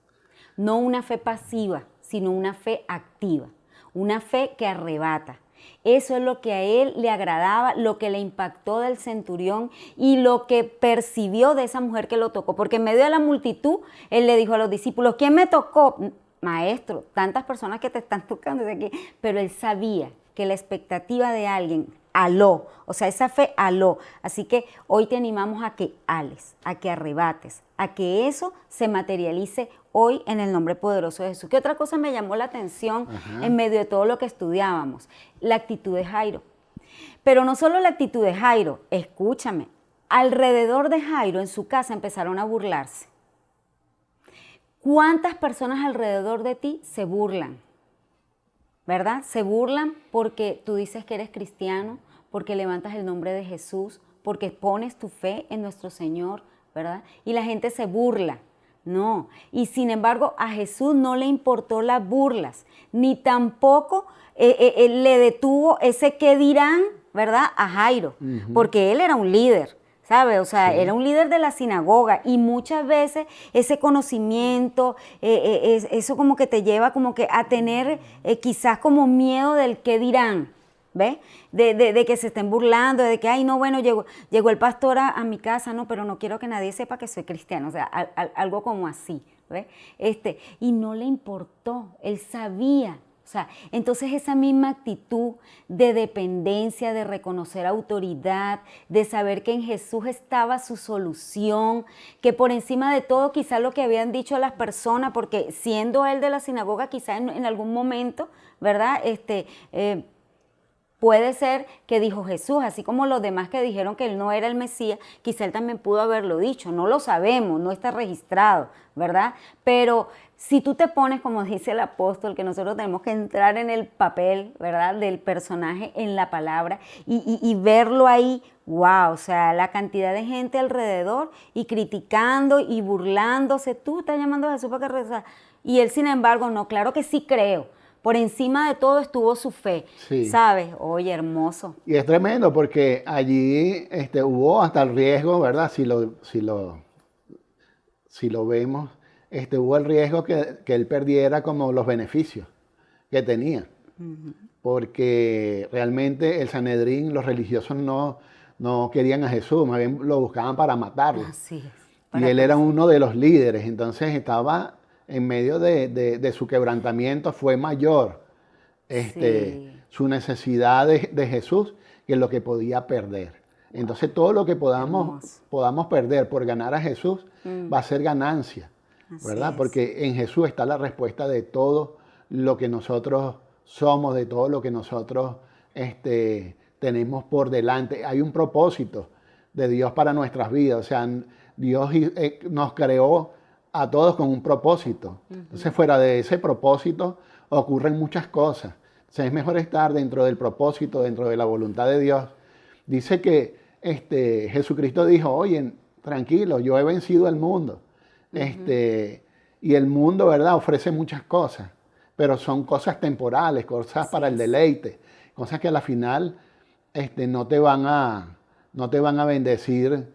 No una fe pasiva, sino una fe activa. Una fe que arrebata. Eso es lo que a él le agradaba, lo que le impactó del centurión y lo que percibió de esa mujer que lo tocó. Porque en medio de la multitud, él le dijo a los discípulos, ¿quién me tocó? Maestro, tantas personas que te están tocando desde aquí, pero él sabía que la expectativa de alguien aló, o sea, esa fe aló. Así que hoy te animamos a que ales, a que arrebates, a que eso se materialice hoy en el nombre poderoso de Jesús. ¿Qué otra cosa me llamó la atención en medio de todo lo que estudiábamos? La actitud de Jairo. Pero no solo la actitud de Jairo, escúchame, alrededor de Jairo en su casa empezaron a burlarse. ¿Cuántas personas alrededor de ti se burlan? ¿Verdad? Se burlan porque tú dices que eres cristiano, porque levantas el nombre de Jesús, porque pones tu fe en nuestro Señor, ¿verdad? Y la gente se burla. No, y sin embargo a Jesús no le importó las burlas, ni tampoco le detuvo ese qué dirán, ¿verdad? A Jairo, porque él era un líder, ¿sabe? O sea, era un líder de la sinagoga y muchas veces ese conocimiento, eso como que te lleva como que a tener quizás como miedo del qué dirán. ¿Ves? De que se estén burlando, de que, ay, no, bueno, llegó el pastor a mi casa, no, pero no quiero que nadie sepa que soy cristiano, o sea, algo como así, ¿ves? Y no le importó, él sabía, o sea, entonces esa misma actitud de dependencia, de reconocer autoridad, de saber que en Jesús estaba su solución, que por encima de todo quizás lo que habían dicho las personas, porque siendo él de la sinagoga, quizás en algún momento, ¿verdad? Puede ser que dijo Jesús, así como los demás que dijeron que él no era el Mesías, quizá él también pudo haberlo dicho, no lo sabemos, no está registrado, ¿verdad? Pero si tú te pones, como dice el apóstol, que nosotros tenemos que entrar en el papel, ¿verdad?, del personaje en la palabra y verlo ahí, wow, o sea, la cantidad de gente alrededor y criticando y burlándose, tú estás llamando a Jesús para que reza, y él sin embargo, no, claro que sí creo. Por encima de todo estuvo su fe, sí. ¿Sabes? Oye, hermoso. Y es tremendo porque allí hubo hasta el riesgo, ¿verdad? Si lo vemos, hubo el riesgo que él perdiera como los beneficios que tenía. Porque realmente el Sanedrín, los religiosos no querían a Jesús, más bien lo buscaban para matarlo. Así es. Y él era uno de los líderes, entonces estaba en medio de su quebrantamiento, fue mayor su necesidad de Jesús que lo que podía perder. Entonces todo lo que podamos perder por ganar a Jesús va a ser ganancia, ¿verdad? Porque en Jesús está la respuesta de todo lo que nosotros somos, de todo lo que nosotros tenemos por delante. Hay un propósito de Dios para nuestras vidas, o sea, Dios nos creó a todos con un propósito. Entonces, fuera de ese propósito ocurren muchas cosas. Entonces, es mejor estar dentro del propósito, dentro de la voluntad de Dios. Dice que Jesucristo dijo, oye, tranquilo, yo he vencido al mundo. Y el mundo, ¿verdad?, ofrece muchas cosas, pero son cosas temporales, cosas para el deleite, cosas que a la final no te van a bendecir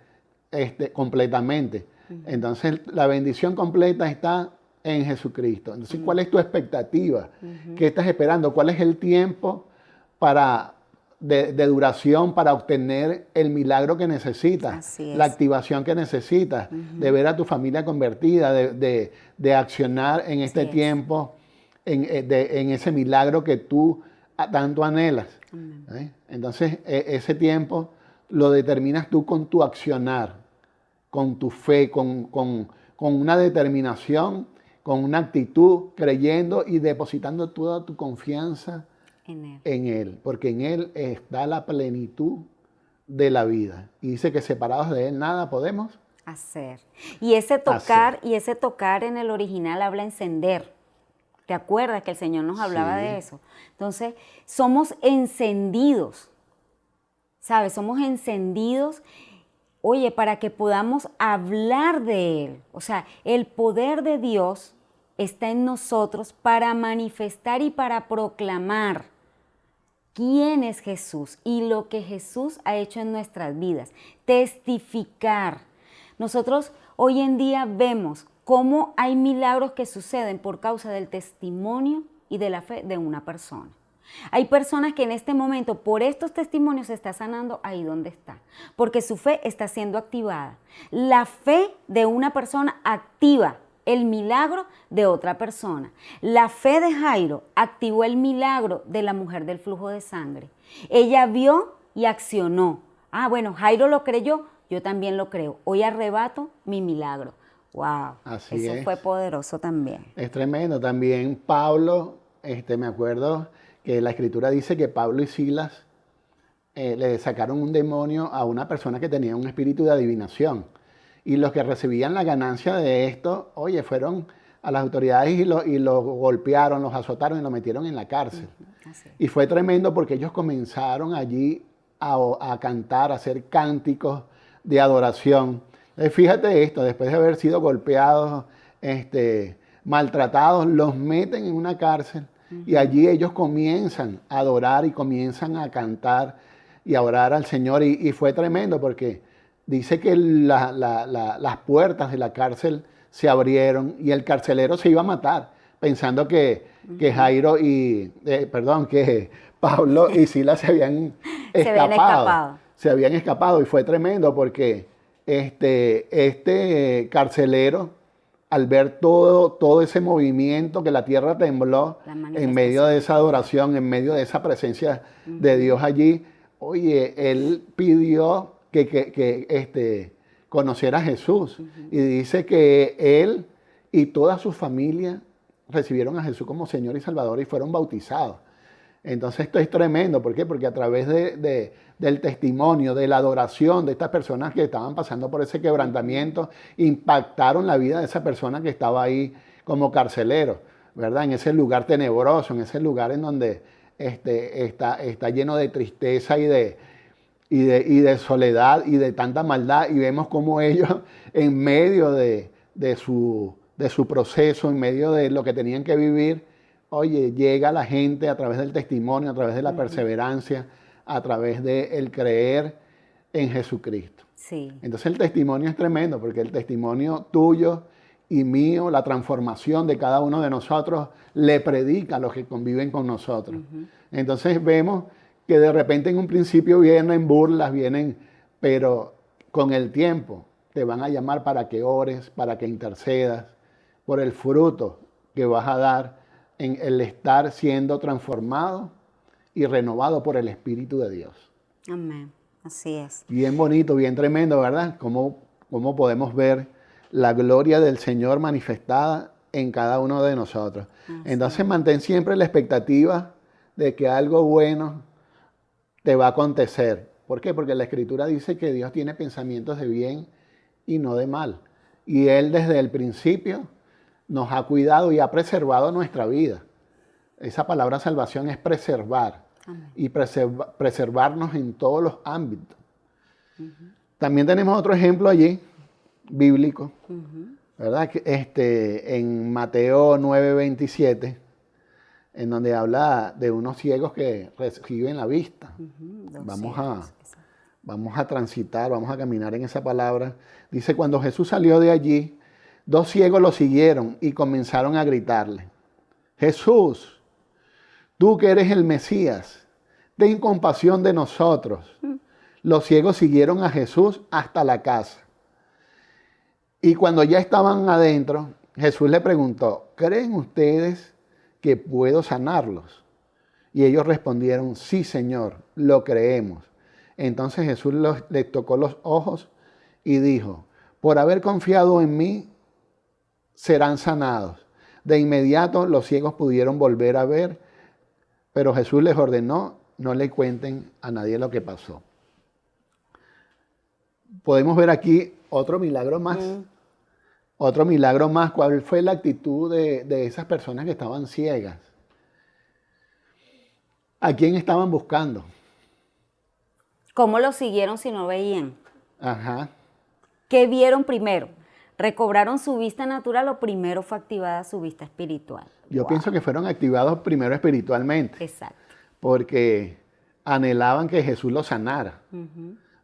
completamente. Entonces, la bendición completa está en Jesucristo. Entonces, ¿cuál es tu expectativa? ¿Qué estás esperando? ¿Cuál es el tiempo de duración para obtener el milagro que necesitas? La activación que necesitas, de ver a tu familia convertida, de accionar en este tiempo, en ese milagro que tú tanto anhelas. Entonces, ese tiempo lo determinas tú con tu accionar, con tu fe, con una determinación, con una actitud, creyendo y depositando toda tu confianza en Él, porque en Él está la plenitud de la vida. Y dice que separados de Él nada podemos hacer. Y ese tocar en el original habla encender. ¿Te acuerdas que el Señor nos hablaba de eso? Entonces, somos encendidos, ¿sabes? Somos encendidos. Oye, para que podamos hablar de Él. O sea, el poder de Dios está en nosotros para manifestar y para proclamar quién es Jesús y lo que Jesús ha hecho en nuestras vidas. Testificar. Nosotros hoy en día vemos cómo hay milagros que suceden por causa del testimonio y de la fe de una persona. Hay personas que en este momento, por estos testimonios, se está sanando ahí donde está, porque su fe está siendo activada. La fe de una persona activa el milagro de otra persona. La fe de Jairo activó el milagro de la mujer del flujo de sangre. Ella vio y accionó. Ah, bueno, Jairo lo creyó, yo también lo creo. Hoy arrebato mi milagro. Wow, eso fue poderoso también. Es tremendo. También Pablo, me acuerdo que la Escritura dice que Pablo y Silas le sacaron un demonio a una persona que tenía un espíritu de adivinación. Y los que recibían la ganancia de esto, oye, fueron a las autoridades y lo golpearon, los azotaron y lo metieron en la cárcel. Y fue tremendo porque ellos comenzaron allí a cantar, a hacer cánticos de adoración. Fíjate esto, después de haber sido golpeados, maltratados, los meten en una cárcel y allí ellos comienzan a adorar y comienzan a cantar y a orar al Señor. Y fue tremendo porque dice que las puertas de la cárcel se abrieron y el carcelero se iba a matar, pensando que Jairo que Pablo y Silas se habían escapado. Se habían escapado y fue tremendo porque este carcelero, al ver todo ese movimiento, que la tierra tembló en medio de esa adoración, en medio de esa presencia de Dios allí, oye, él pidió que conociera a Jesús. Y dice que él y toda su familia recibieron a Jesús como Señor y Salvador y fueron bautizados. Entonces esto es tremendo. ¿Por qué? Porque a través del testimonio, de la adoración de estas personas que estaban pasando por ese quebrantamiento, impactaron la vida de esa persona que estaba ahí como carcelero, ¿verdad? En ese lugar tenebroso, en ese lugar en donde está lleno de tristeza y de soledad y de tanta maldad. Y vemos cómo ellos, en medio de su proceso, en medio de lo que tenían que vivir, oye, llega la gente a través del testimonio, a través de la perseverancia, a través del creer en Jesucristo. Sí. Entonces el testimonio es tremendo, porque el testimonio tuyo y mío, la transformación de cada uno de nosotros, le predica a los que conviven con nosotros. Entonces vemos que de repente en un principio vienen burlas, pero con el tiempo te van a llamar para que ores, para que intercedas por el fruto que vas a dar en el estar siendo transformado y renovado por el Espíritu de Dios. Amén, así es. Bien bonito, bien tremendo, ¿verdad? Cómo podemos ver la gloria del Señor manifestada en cada uno de nosotros. Entonces mantén siempre la expectativa de que algo bueno te va a acontecer. ¿Por qué? Porque la Escritura dice que Dios tiene pensamientos de bien y no de mal. Y Él desde el principio nos ha cuidado y ha preservado nuestra vida. Esa palabra salvación es preservar. Amén. Y preservarnos en todos los ámbitos. También tenemos otro ejemplo allí, bíblico, ¿verdad? En Mateo 9:27, en donde habla de unos ciegos que reciben la vista. Vamos a transitar, vamos a caminar en esa palabra. Dice, cuando Jesús salió de allí, 2 ciegos lo siguieron y comenzaron a gritarle, Jesús, tú que eres el Mesías, ten compasión de nosotros. Los ciegos siguieron a Jesús hasta la casa. Y cuando ya estaban adentro, Jesús le preguntó, ¿creen ustedes que puedo sanarlos? Y ellos respondieron, sí, Señor, lo creemos. Entonces Jesús les tocó los ojos y dijo, por haber confiado en mí, serán sanados. De inmediato los ciegos pudieron volver a ver, pero Jesús les ordenó, no le cuenten a nadie lo que pasó. Podemos ver aquí otro milagro más. Otro milagro más. ¿Cuál fue la actitud de esas personas que estaban ciegas? ¿A quién estaban buscando? ¿Cómo lo siguieron si no veían? Ajá. ¿Qué vieron primero? ¿Recobraron su vista natural o primero fue activada su vista espiritual? Yo pienso que fueron activados primero espiritualmente. Exacto. Porque anhelaban que Jesús los sanara.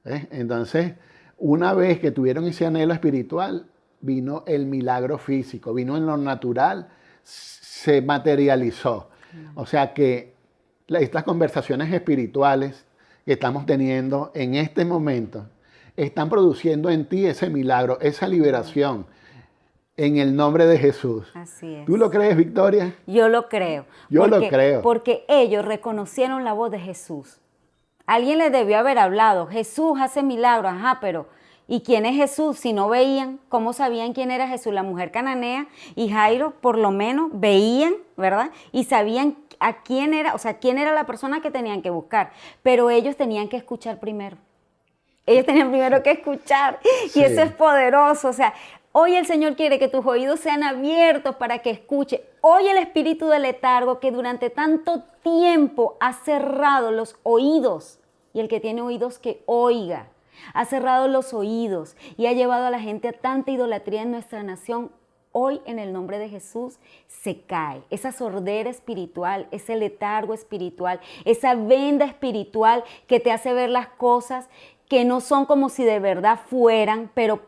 Entonces, una vez que tuvieron ese anhelo espiritual, vino el milagro físico, vino en lo natural, se materializó. O sea que estas conversaciones espirituales que estamos teniendo en este momento están produciendo en ti ese milagro, esa liberación. en el nombre de Jesús. Así es. ¿Tú lo crees, Victoria? Yo lo creo. Yo lo creo. Porque ellos reconocieron la voz de Jesús. Alguien les debió haber hablado, Jesús hace milagros, ajá, pero ¿y quién es Jesús? Si no veían, ¿cómo sabían quién era Jesús? La mujer cananea y Jairo por lo menos veían, ¿verdad? Y sabían a quién era, o sea, quién era la persona que tenían que buscar, pero ellos tenían que escuchar primero. Ellos tenían primero que escuchar Sí. y eso es poderoso, o sea, hoy el Señor quiere que tus oídos sean abiertos para que escuche. Hoy el espíritu del letargo que durante tanto tiempo ha cerrado los oídos, y el que tiene oídos que oiga, ha cerrado los oídos y ha llevado a la gente a tanta idolatría en nuestra nación. Hoy en el nombre de Jesús se cae esa sordera espiritual, ese letargo espiritual, esa venda espiritual que te hace ver las cosas que no son como si de verdad fueran, pero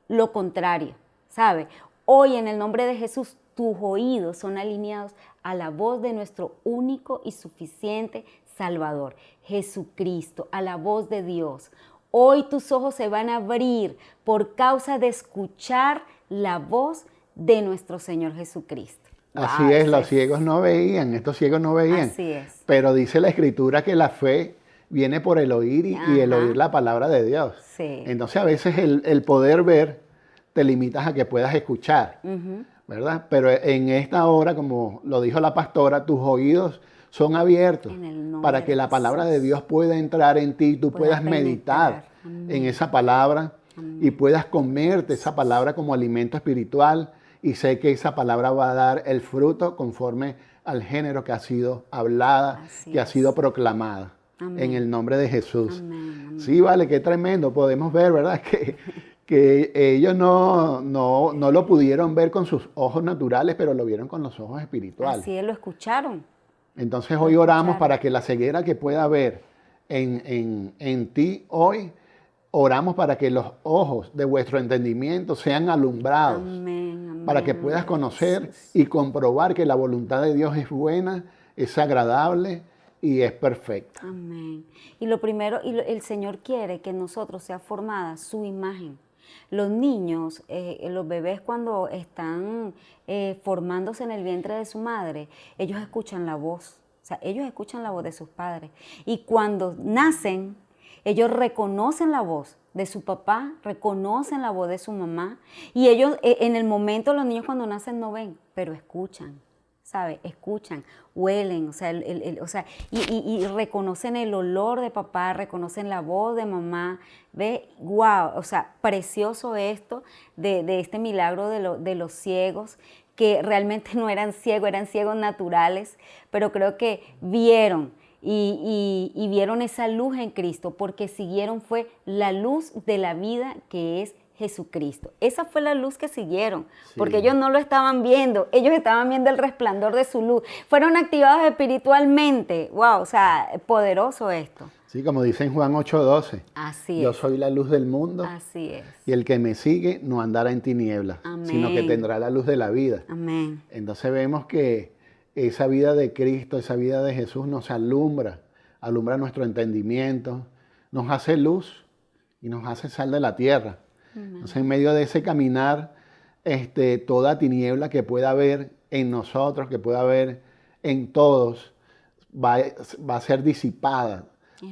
lo contrario, ¿sabe? Hoy en el nombre de Jesús tus oídos son alineados a la voz de nuestro único y suficiente Salvador, Jesucristo, a la voz de Dios. Hoy tus ojos se van a abrir por causa de escuchar la voz de nuestro Señor Jesucristo. Así Wow, es, los ciegos no veían, estos ciegos no veían. Así es. Pero dice la Escritura que la fe viene por el oír y el Ajá. oír la palabra de Dios. Sí. Entonces a veces el poder ver te limitas a que puedas escuchar, ¿verdad? Pero en esta hora, como lo dijo la pastora, tus oídos son abiertos En el nombre para de que la palabra de Jesús Dios pueda entrar en ti y tú pueda puedas meditar penetrar. en esa palabra y puedas comerte esa palabra como alimento espiritual, y sé que esa palabra va a dar el fruto conforme al género que ha sido hablada, Así que ha es. sido proclamada. Amén. En el nombre de Jesús. Amén, amén. Sí, vale, qué tremendo. Podemos ver, ¿verdad? Que ellos no lo pudieron ver con sus ojos naturales, pero lo vieron con los ojos espirituales. Así es, lo escucharon. Entonces hoy oramos para que la ceguera que pueda haber en ti hoy, oramos para que los ojos de vuestro entendimiento sean alumbrados. Amén, amén. Para que puedas conocer Jesús. y comprobar que la voluntad de Dios es buena, es agradable y es perfecta. Amén. Y lo primero, el Señor quiere que en nosotros sea formada su imagen. Los niños, los bebés cuando están formándose en el vientre de su madre, ellos escuchan la voz. O sea, ellos escuchan la voz de sus padres. Y cuando nacen, ellos reconocen la voz de su papá, reconocen la voz de su mamá. Y ellos, en el momento, los niños cuando nacen no ven, pero escuchan. ¿Sabe? Escuchan, huelen, o sea, y reconocen el olor de papá, reconocen la voz de mamá. ¿Ve? ¡Wow! O sea, precioso esto de este milagro de los ciegos, que realmente no eran ciegos naturales, pero creo que vieron y vieron esa luz en Cristo, porque siguieron fue la luz de la vida que es Jesucristo. Esa fue la luz que siguieron, porque ellos no lo estaban viendo, ellos estaban viendo el resplandor de su luz. Fueron activados espiritualmente. Wow, o sea, poderoso esto. Sí, como dice en Juan 8:12. Así Yo es. soy la luz del mundo. Así es. Y el que me sigue no andará en tinieblas, Amén. sino que tendrá la luz de la vida. Amén. Entonces vemos que esa vida de Cristo, esa vida de Jesús nos alumbra nuestro entendimiento, nos hace luz y nos hace sal de la tierra. Entonces, en medio de ese caminar, toda tiniebla que pueda haber en nosotros, que pueda haber en todos, va a ser disipada.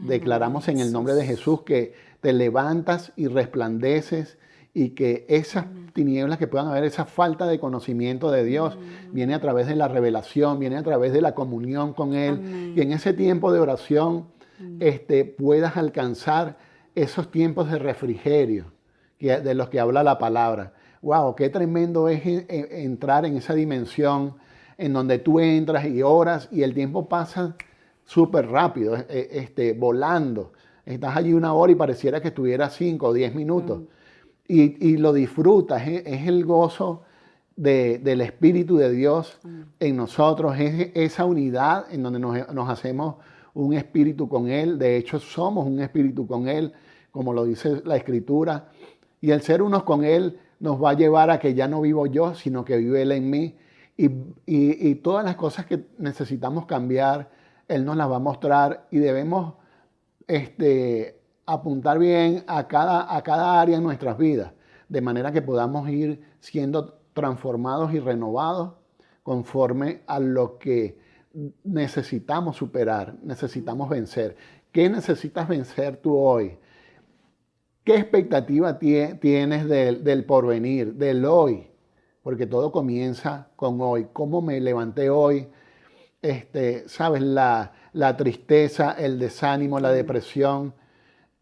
Declaramos en el nombre de Jesús que te levantas y resplandeces, y que esas tinieblas que puedan haber, esa falta de conocimiento de Dios, viene a través de la revelación, viene a través de la comunión con Él. Y en ese tiempo de oración puedas alcanzar esos tiempos de refrigerio de los que habla la palabra. ¡Wow! Qué tremendo es entrar en esa dimensión en donde tú entras y oras y el tiempo pasa súper rápido, volando. Estás allí 1 hora y pareciera que estuvieras 5 o 10 minutos. Y lo disfrutas, es el gozo del Espíritu de Dios en nosotros, es esa unidad en donde nos hacemos un espíritu con Él. De hecho, somos un espíritu con Él, como lo dice la Escritura. Y el ser unos con Él nos va a llevar a que ya no vivo yo, sino que vive Él en mí. Y todas las cosas que necesitamos cambiar, Él nos las va a mostrar, y debemos apuntar bien a cada área en nuestras vidas, de manera que podamos ir siendo transformados y renovados conforme a lo que necesitamos superar, necesitamos vencer. ¿Qué necesitas vencer tú hoy? ¿Qué expectativa tienes del porvenir, del hoy? Porque todo comienza con hoy. ¿Cómo me levanté hoy? Sabes, la tristeza, el desánimo, la depresión,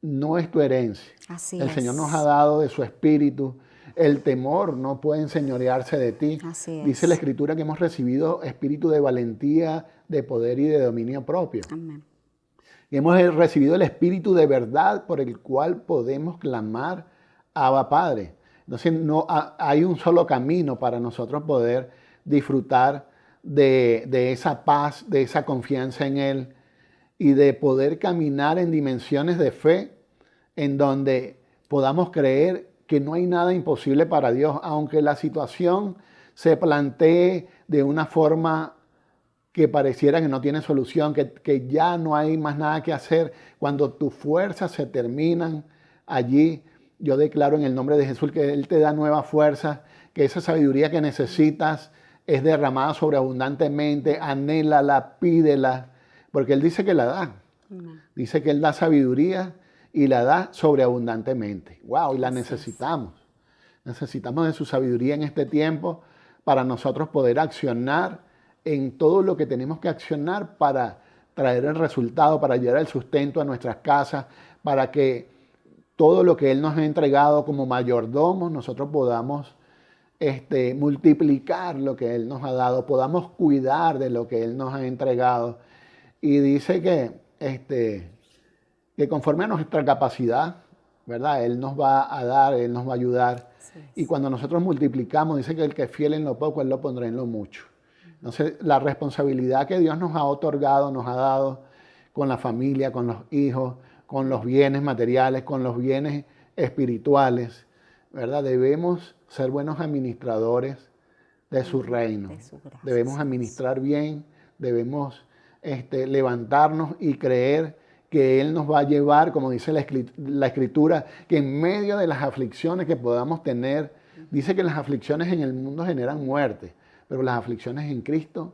no es tu herencia. Así El es. Señor nos ha dado de su espíritu. El temor no puede enseñorearse de ti. Así es. Dice la Escritura que hemos recibido espíritu de valentía, de poder y de dominio propio. Amén. Y hemos recibido el espíritu de verdad por el cual podemos clamar Abba Padre. Entonces hay un solo camino para nosotros poder disfrutar de esa paz, de esa confianza en Él y de poder caminar en dimensiones de fe en donde podamos creer que no hay nada imposible para Dios, aunque la situación se plantee de una forma que pareciera que no tiene solución, que ya no hay más nada que hacer. Cuando tus fuerzas se terminan allí, yo declaro en el nombre de Jesús que Él te da nuevas fuerzas, que esa sabiduría que necesitas es derramada sobreabundantemente, anhélala, pídela, porque Él dice que la da. Dice que Él da sabiduría y la da sobreabundantemente. ¡Wow! Y la necesitamos. Necesitamos de su sabiduría en este tiempo para nosotros poder accionar en todo lo que tenemos que accionar para traer el resultado, para llevar el sustento a nuestras casas, para que todo lo que Él nos ha entregado como mayordomos, nosotros podamos multiplicar lo que Él nos ha dado, podamos cuidar de lo que Él nos ha entregado. Y dice que conforme a nuestra capacidad, ¿verdad? Él nos va a dar, Él nos va a ayudar. Sí. Y cuando nosotros multiplicamos, dice que el que es fiel en lo poco, Él lo pondrá en lo mucho. Entonces, la responsabilidad que Dios nos ha otorgado, nos ha dado con la familia, con los hijos, con los bienes materiales, con los bienes espirituales, ¿verdad? Debemos ser buenos administradores de su reino. Debemos administrar bien, debemos levantarnos y creer que Él nos va a llevar, como dice la Escritura, que en medio de las aflicciones que podamos tener, dice que las aflicciones en el mundo generan muerte, pero las aflicciones en Cristo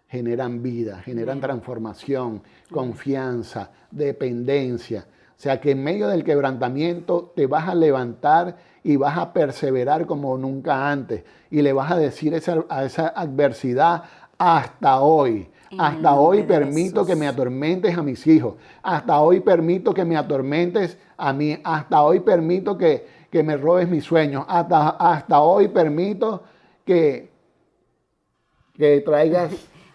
generan vida, generan transformación, confianza, dependencia. O sea que en medio del quebrantamiento te vas a levantar y vas a perseverar como nunca antes. Y le vas a decir a esa adversidad, hasta hoy. Hasta hoy permito que me atormentes a mis hijos. Hasta hoy permito que me atormentes a mí. Hasta hoy permito que me robes mis sueños. Hasta hoy permito que traigas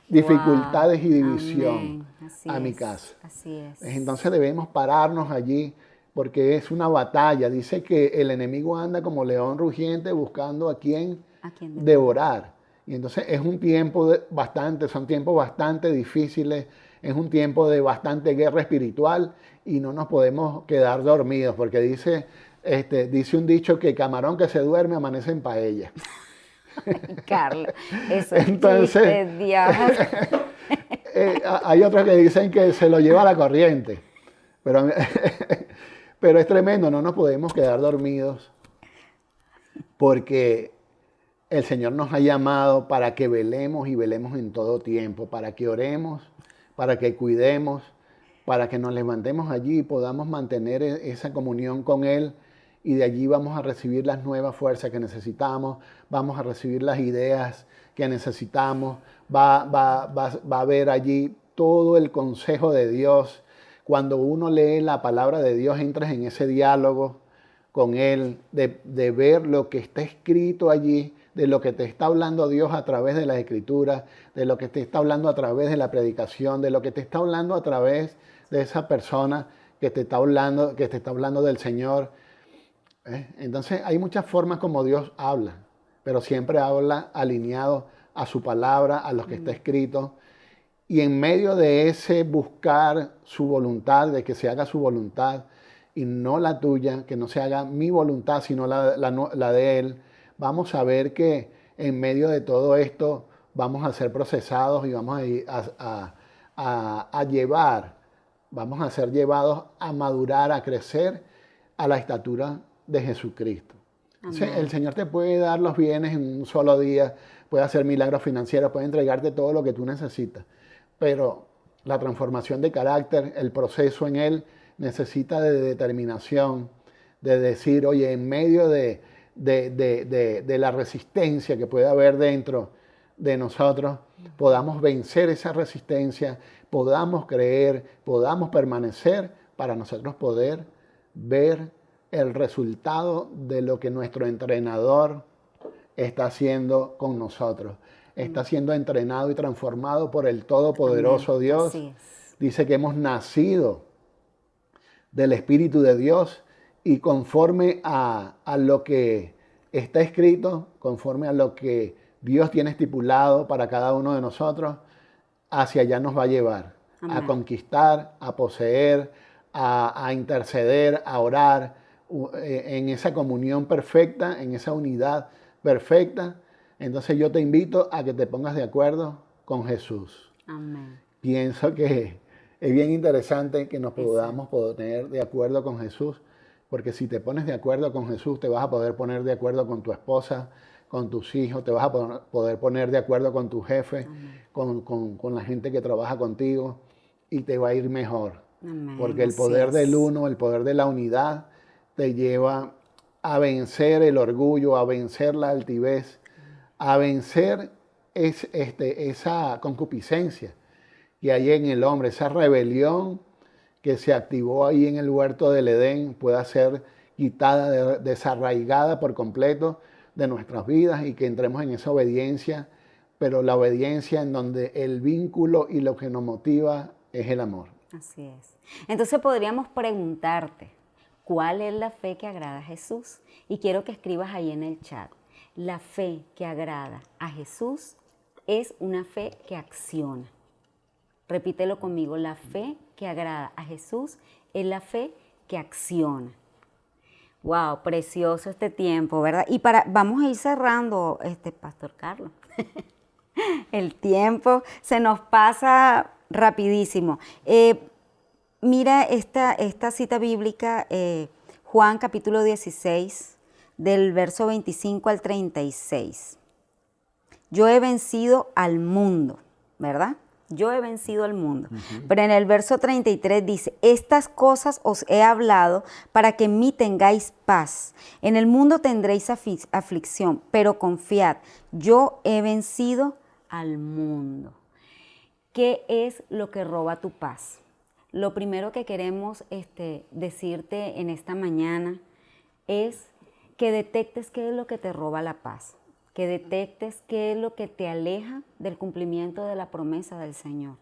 dificultades y división a mi casa. Así es. Entonces debemos pararnos allí porque es una batalla. Dice que el enemigo anda como león rugiente buscando a quien devorar. Y entonces es un tiempo son tiempos bastante difíciles, es un tiempo de bastante guerra espiritual y no nos podemos quedar dormidos porque dice un dicho que camarón que se duerme amanece en paella. Carlos, eso entonces, hay otros que dicen que se lo lleva la corriente, pero es tremendo, no nos podemos quedar dormidos porque el Señor nos ha llamado para que velemos y velemos en todo tiempo, para que oremos, para que cuidemos, para que nos levantemos allí y podamos mantener esa comunión con Él. Y de allí vamos a recibir las nuevas fuerzas que necesitamos, vamos a recibir las ideas que necesitamos, va a haber allí todo el consejo de Dios. Cuando uno lee la palabra de Dios, entras en ese diálogo con Él, de ver lo que está escrito allí, de lo que te está hablando Dios a través de las Escrituras, de lo que te está hablando a través de la predicación, de lo que te está hablando a través de esa persona que te está hablando del Señor. Entonces hay muchas formas como Dios habla, pero siempre habla alineado a su palabra, a lo que está escrito. Y en medio de ese buscar su voluntad, de que se haga su voluntad y no la tuya, que no se haga mi voluntad, sino la de Él, vamos a ver que en medio de todo esto vamos a ser procesados y vamos vamos a ser llevados a madurar, a crecer a la estatura de Jesucristo. Entonces, el Señor te puede dar los bienes en un solo día, puede hacer milagros financieros, puede entregarte todo lo que tú necesitas, pero la transformación de carácter, el proceso en Él necesita de determinación, de decir, oye, en medio de la resistencia que puede haber dentro de nosotros, podamos vencer esa resistencia, podamos creer, podamos permanecer para nosotros poder ver el resultado de lo que nuestro entrenador está haciendo con nosotros. Está siendo entrenado y transformado por el Todopoderoso Amén. Dios. Así es. Dice que hemos nacido del Espíritu de Dios y conforme a lo que está escrito, conforme a lo que Dios tiene estipulado para cada uno de nosotros, hacia allá nos va a llevar. Amén. A conquistar, a poseer, a interceder, a orar en esa comunión perfecta, en esa unidad perfecta. Entonces yo te invito a que te pongas de acuerdo con Jesús. Amén. Pienso que es bien interesante que nos podamos poner de acuerdo con Jesús, porque si te pones de acuerdo con Jesús, te vas a poder poner de acuerdo con tu esposa, con tus hijos, te vas a poder poner de acuerdo con tu jefe, con la gente que trabaja contigo, y te va a ir mejor. Amén. Porque el poder del uno, el poder de la unidad, te lleva a vencer el orgullo, a vencer la altivez, a vencer esa concupiscencia que hay en el hombre, esa rebelión que se activó ahí en el huerto del Edén, pueda ser quitada, desarraigada por completo de nuestras vidas y que entremos en esa obediencia, pero la obediencia en donde el vínculo y lo que nos motiva es el amor. Así es. Entonces podríamos preguntarte, ¿cuál es la fe que agrada a Jesús? Y quiero que escribas ahí en el chat. La fe que agrada a Jesús es una fe que acciona. Repítelo conmigo, la fe que agrada a Jesús es la fe que acciona. Wow, precioso este tiempo, ¿verdad? Y vamos a ir cerrando, Pastor Carlos. El tiempo se nos pasa rapidísimo. Mira esta cita bíblica, Juan capítulo 16, del verso 25 al 36. Yo he vencido al mundo, ¿verdad? Yo he vencido al mundo. Pero en el verso 33 dice, estas cosas os he hablado para que en mí tengáis paz. En el mundo tendréis aflicción, pero confiad, yo he vencido al mundo. ¿Qué es lo que roba tu paz? Lo primero que queremos decirte en esta mañana es que detectes qué es lo que te roba la paz, que detectes qué es lo que te aleja del cumplimiento de la promesa del Señor.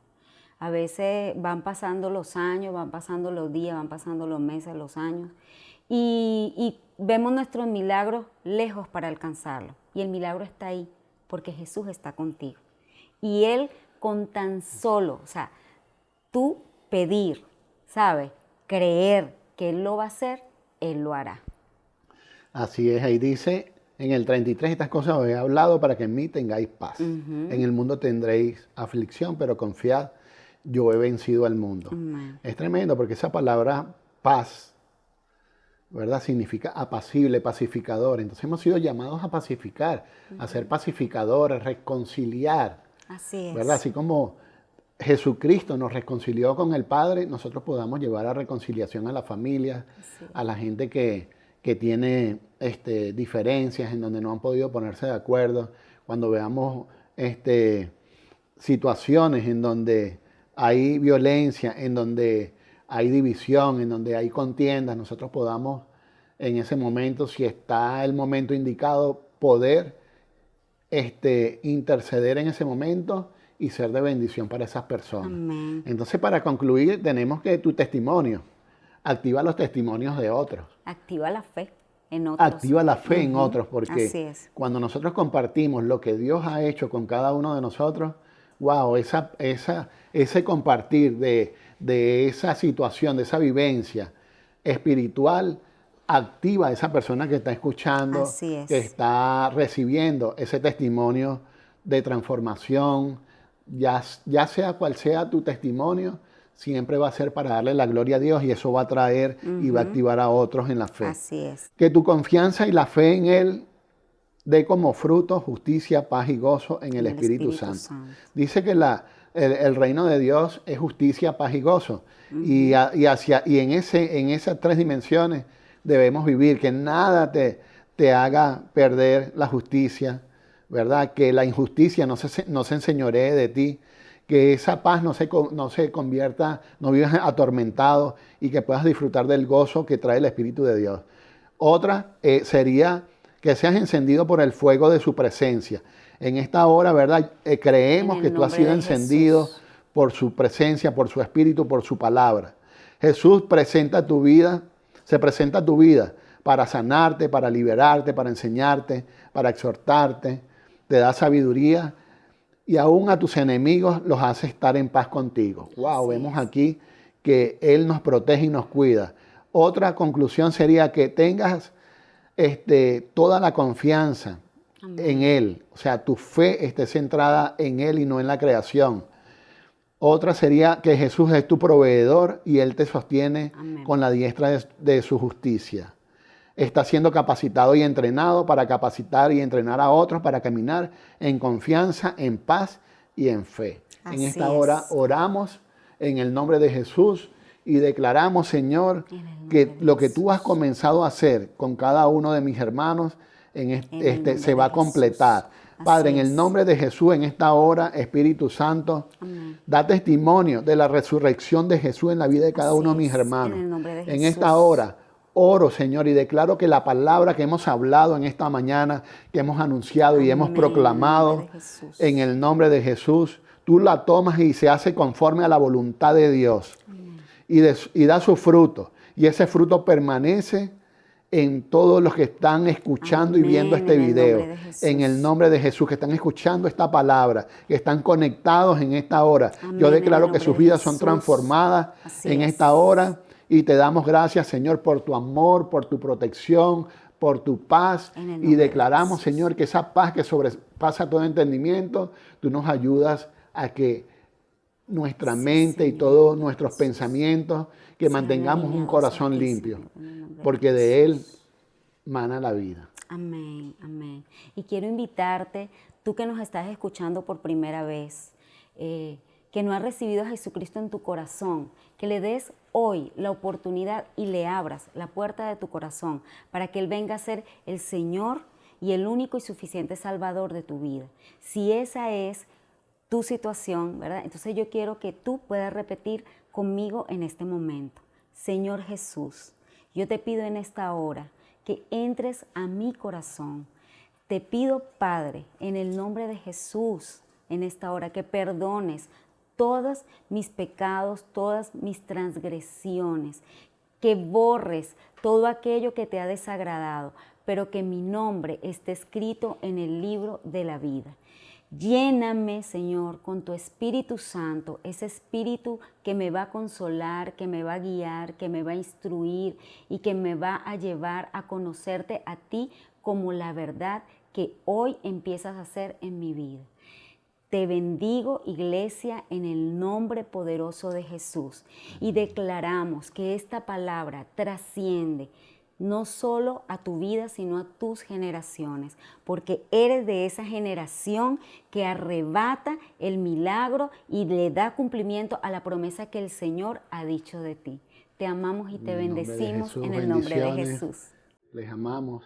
A veces van pasando los años, van pasando los días, van pasando los meses, los años, y vemos nuestros milagros lejos para alcanzarlo. Y el milagro está ahí, porque Jesús está contigo. Y Él con tan solo, tú pedir, ¿sabes? Creer que Él lo va a hacer, Él lo hará. Así es, ahí dice en el 33, estas cosas os he hablado para que en mí tengáis paz. En el mundo tendréis aflicción, pero confiad, yo he vencido al mundo. Es tremendo porque esa palabra paz, ¿verdad? Significa apacible, pacificador. Entonces hemos sido llamados a pacificar, a ser pacificadores, reconciliar. Así es. ¿Verdad? Así como Jesucristo nos reconcilió con el Padre, nosotros podamos llevar a reconciliación a la familia, a la gente que tiene diferencias, en donde no han podido ponerse de acuerdo. Cuando veamos situaciones en donde hay violencia, en donde hay división, en donde hay contiendas, nosotros podamos en ese momento, si está el momento indicado, poder interceder en ese momento y ser de bendición para esas personas. Amén. Entonces, para concluir, tenemos que tu testimonio, activa los testimonios de otros. Activa la fe en otros. Activa la fe en otros, porque Así es. cuando nosotros compartimos lo que Dios ha hecho con cada uno de nosotros, wow, ese compartir de esa situación, de esa vivencia espiritual, activa a esa persona que está escuchando, que está recibiendo ese testimonio de transformación, ya sea cual sea tu testimonio, siempre va a ser para darle la gloria a Dios y eso va a traer y va a activar a otros en la fe. Así es. Que tu confianza y la fe en Él dé como fruto justicia, paz y gozo en el Espíritu Santo. Dice que el reino de Dios es justicia, paz y gozo. Y en esas tres dimensiones debemos vivir, que nada te haga perder la justicia, ¿verdad? Que la injusticia no se enseñoree de ti, que esa paz no se convierta, no vivas atormentado y que puedas disfrutar del gozo que trae el Espíritu de Dios. Otra sería que seas encendido por el fuego de su presencia. En esta hora, ¿verdad? Creemos que tú has sido encendido por su presencia, por su Espíritu, por su palabra. Jesús se presenta a tu vida para sanarte, para liberarte, para enseñarte, para exhortarte. Te da sabiduría y aún a tus enemigos los hace estar en paz contigo. Wow, vemos aquí que Él nos protege y nos cuida. Otra conclusión sería que tengas toda la confianza en Él. O sea, tu fe esté centrada en Él y no en la creación. Otra sería que Jesús es tu proveedor y Él te sostiene con la diestra de su justicia. Estás siendo capacitado y entrenado para capacitar y entrenar a otros para caminar en confianza, en paz y en fe. En esta hora oramos en el nombre de Jesús y declaramos, Señor, que lo que tú has comenzado a hacer con cada uno de mis hermanos se va a completar. Padre, en el nombre de Jesús, en esta hora, Espíritu Santo, da testimonio de la resurrección de Jesús en la vida de cada uno de mis hermanos. En esta hora, oro, Señor, y declaro que la palabra que hemos hablado en esta mañana, que hemos anunciado y hemos proclamado en el nombre de Jesús, tú la tomas y se hace conforme a la voluntad de Dios. Y da su fruto. Y ese fruto permanece en todos los que están escuchando y viendo este video. En el nombre de Jesús, que están escuchando esta palabra, que están conectados en esta hora. Yo declaro que sus vidas son transformadas en esta hora. Y te damos gracias, Señor, por tu amor, por tu protección, por tu paz. Y declaramos, Señor, que esa paz que sobrepasa todo entendimiento, tú nos ayudas a que nuestra mente y todos nuestros pensamientos, que mantengamos un corazón limpio, porque de Él mana la vida. Amén, amén. Y quiero invitarte, tú que nos estás escuchando por primera vez, que no has recibido a Jesucristo en tu corazón, que le des hoy la oportunidad y le abras la puerta de tu corazón para que Él venga a ser el Señor y el único y suficiente Salvador de tu vida. Si esa es tu situación, ¿verdad? Entonces yo quiero que tú puedas repetir conmigo en este momento. Señor Jesús, yo te pido en esta hora que entres a mi corazón. Te pido, Padre, en el nombre de Jesús, en esta hora, que perdones todos mis pecados, todas mis transgresiones, que borres todo aquello que te ha desagradado, pero que mi nombre esté escrito en el libro de la vida. Lléname, Señor, con tu Espíritu Santo, ese Espíritu que me va a consolar, que me va a guiar, que me va a instruir y que me va a llevar a conocerte a ti como la verdad que hoy empiezas a hacer en mi vida. Te bendigo, iglesia, en el nombre poderoso de Jesús, y declaramos que esta palabra trasciende no solo a tu vida, sino a tus generaciones, porque eres de esa generación que arrebata el milagro y le da cumplimiento a la promesa que el Señor ha dicho de ti. Te amamos y te bendecimos en el nombre de Jesús. Les amamos.